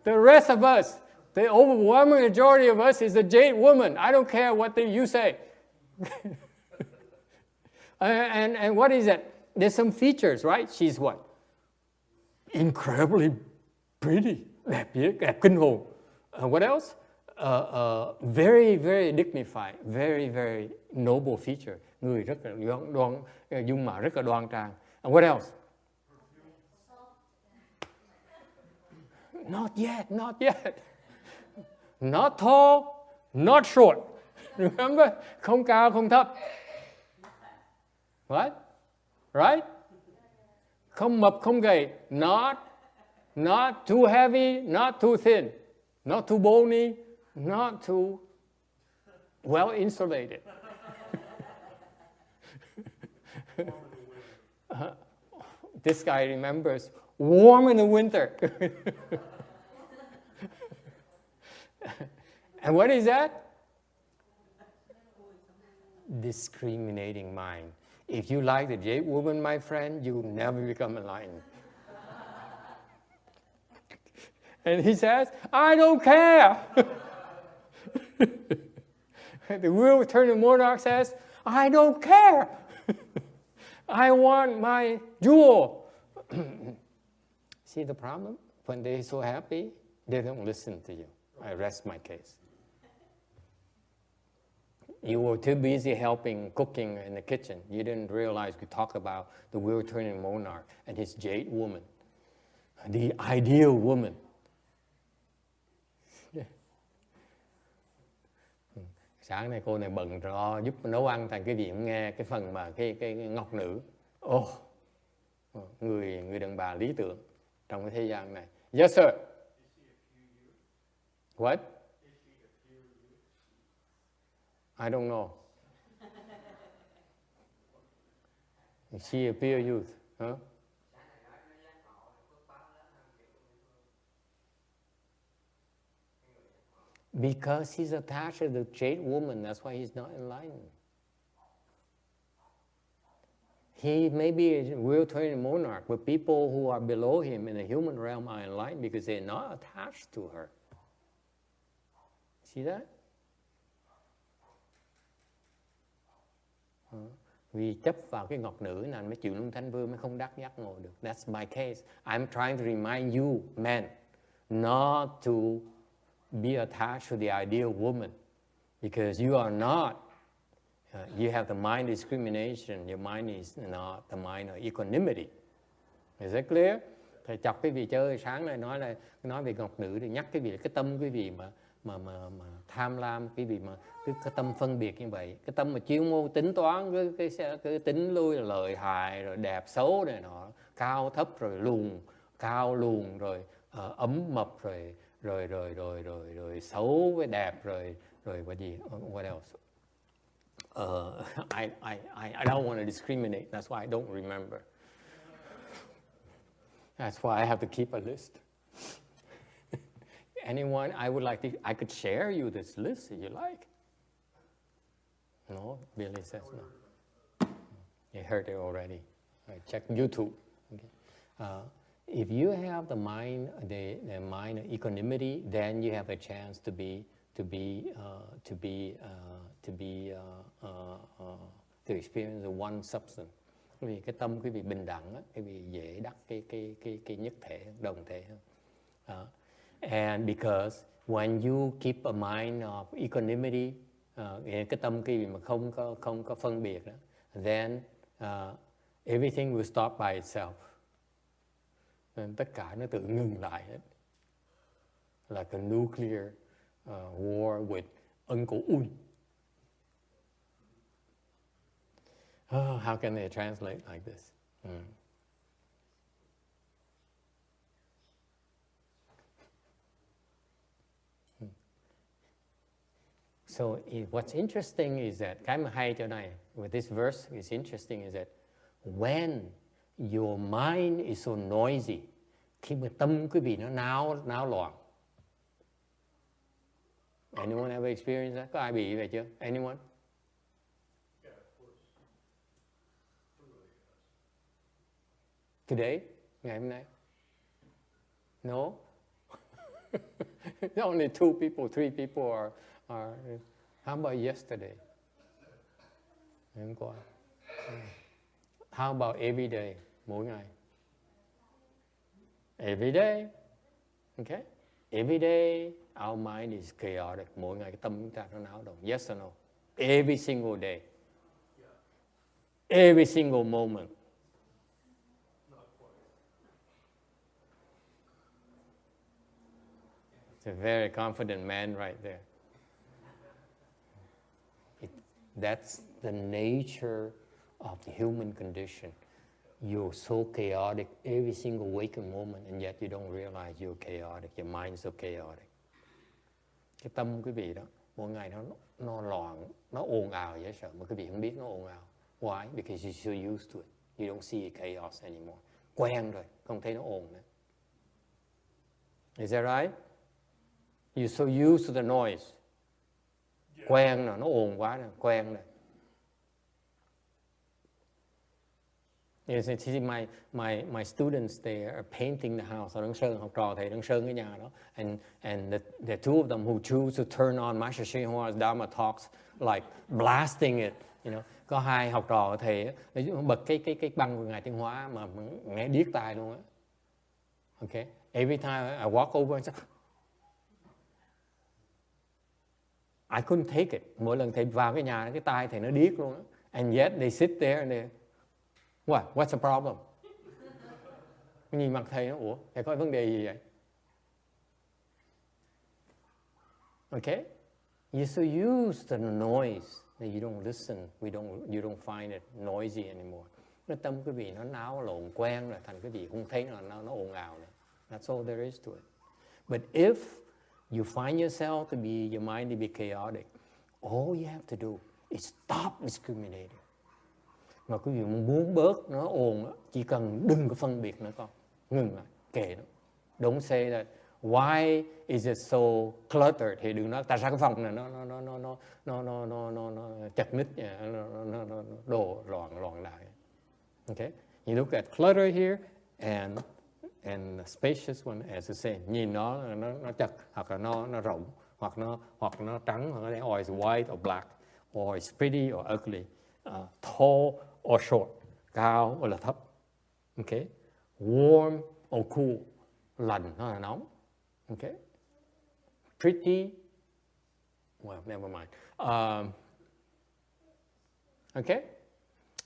The rest of us, the overwhelming majority of us is a jade woman. I don't care what you say. And what is it? There's some features, right? She's what? Incredibly pretty. Đẹp kinh hồn. What else? Very, very dignified. Very, very noble feature. Người rất là dung mạo rất là đoan trang. And what else? Not yet. Not tall, not short. Remember? Không cao, không thấp. What? Right? Không mập, không gầy. Not too heavy, not too thin. Not too bony, not too well insulated. This guy remembers warm in the winter. And what is that? Discriminating mind. If you like the jade woman, my friend, you will never become enlightened. And he says, I don't care. The wheel turning monarch says, I don't care. I want my jewel. See the problem? When they're so happy, they don't listen to you. I rest my case. You were too busy helping cooking in the kitchen. You didn't realize we talked about the wheel-turning monarch and his jade woman, the ideal woman. Sáng nay cô này bận lo giúp nấu ăn, thành cái gì cũng nghe cái phần mà cái ngọc nữ. Người đàn bà lý tưởng trong cái thế gian này. Yes, sir. What? I don't know. She appear youth, huh? Because he's attached to the jade woman, that's why he's not enlightened. He may be a well-trained monarch, but people who are below him in the human realm are enlightened because they're not attached to her. See that? Vì chấp vào cái ngọc nữ này mới chịu luân thánh vương, mới không đắc giác ngộ được. That's my case. I'm trying to remind you, men, not to be attached to the ideal woman, because you are not. You have the mind discrimination. Your mind is not the mind of equanimity. Is that clear? Thầy chọc cái vị chơi sáng nay nói về ngọc nữ thì nhắc cái vị cái tâm quý vị mà tham lam, cái vị mà cái tâm phân biệt như vậy, cái tâm mà chuyên môn tính toán cái tính lui là lợi hại rồi đẹp xấu này nọ, cao thấp rồi luồn cao luồn rồi ấm mập rồi xấu với đẹp rồi what gì what else? I don't want to discriminate. That's why I don't remember. That's why I have to keep a list. Anyone, I could share you this list if you like. No, Billy says no. You heard it already. Check YouTube. Okay. If you have the mind of equanimity, then you have a chance to experience the one substance. Vì cái tâm quý vị bình đẳng, quý vị dễ đắc cái nhất thể, đồng thể hơn. And because when you keep a mind of equanimity, cái tâm quý vị mà không có phân biệt đó, then everything will stop by itself. Nên tất cả nó tự ngừng lại hết. Like a nuclear war with Uncle Un. Oh, how can they translate like this? So what's interesting is that, cái mà hay chỗ này, with this verse is interesting is that when your mind is so noisy, khi mà tâm quý vị nó náo loạn. Anyone ever experienced that? Có ai bị vậy chưa? Anyone? Yeah, of course. Everybody has. Today? Ngày hôm nay? No? Only 2 people, 3 people are. How about yesterday? Hôm qua. How about every day? Mỗi ngày. Every day. Okay? Every day, our mind is chaotic. Mỗi ngày cái tâm chúng ta nó náo động. Yes or no? Every single day. Every single moment. Not quite. It's a very confident man right there. That's the nature of the human condition. You're so chaotic every single waking moment, and yet you don't realize you're chaotic. Your mind's so chaotic. Cái tâm quý vị đó, mỗi ngày nó loạn, nó ồn ào dễ sợ, mà quý vị không biết nó ồn ào. Why? Because you're so used to it. You don't see chaos anymore. Quen rồi, không thấy nó ồn nữa. Is that right? You're so used to the noise. Quen rồi, nó ồn quá rồi, quen rồi. Yes, see my students, they are painting the house. Họ đang sơn, học trò thầy đang sơn cái nhà đó. And the two of them who choose to turn on Master Sri Hoa's Dharma talks like blasting it. You know, có 2 học trò thầy bật cái băng của Ngài Tiến Hóa mà nghe điếc tai luôn á. Okay, every time I walk over and say, I couldn't take it. Mỗi lần thầy vào cái nhà, cái tai thầy nó điếc luôn á. And yet they sit there and they, what's the problem? Nhìn mặt thầy nó, ủa, thầy có vấn đề gì vậy? Okay? You're so used to the noise that you don't listen. You don't find it noisy anymore. Cái tâm quý vị nó náo lộn quen rồi, thành quý vị không thấy nó ồn ào nữa. That's all there is to it. But if you find yourself to be, your mind to be chaotic, all you have to do is stop discriminating. Mà quý vị muốn bớt nó ồn, chỉ cần đừng có phân biệt nữa con, ngừng lại, kệ nó. Don't say that why is it so cluttered, thì đừng nói tại sao cái phòng này nó chật ních, nó đồ loạn lại. Okay, you look at clutter here and spacious one as the same. Nhìn nó chật, hoặc là nó rộng, hoặc nó trắng, hoặc nó or it's white or black, or it's pretty or ugly, tall or short, cao hoặc là thấp. Okay, warm or cool, lạnh hay là nóng. Okay, pretty, well, never mind. Okay,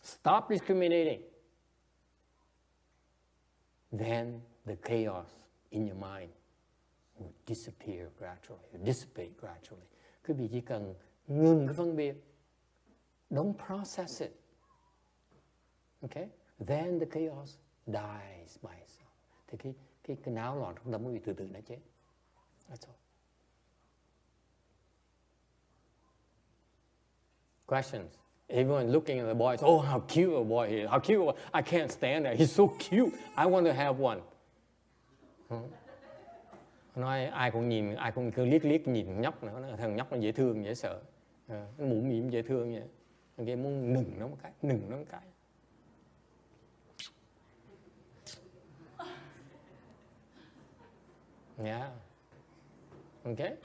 stop discriminating. Then the chaos in your mind will disappear gradually, dissipate gradually. Quý vị chỉ cần ngừng cái phân biệt, don't process it. Okay, then the chaos dies by itself. Thì cái náo loạn trong tâm quý vị từ từ nó chết. That's all. Questions? Everyone looking at the boys. Oh, how cute a boy he is! How cute! I can't stand that. He's so cute. I want to have one. Nói ai cũng cứ liếc nhìn nhóc nữa. Thằng nhóc nó dễ thương, dễ sợ. Nó mũm mĩm dễ thương vậy. Cái muốn nừng nó một cái. Yeah. Okay.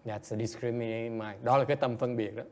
That's a discriminating mind. Đó là cái tâm phân biệt đó.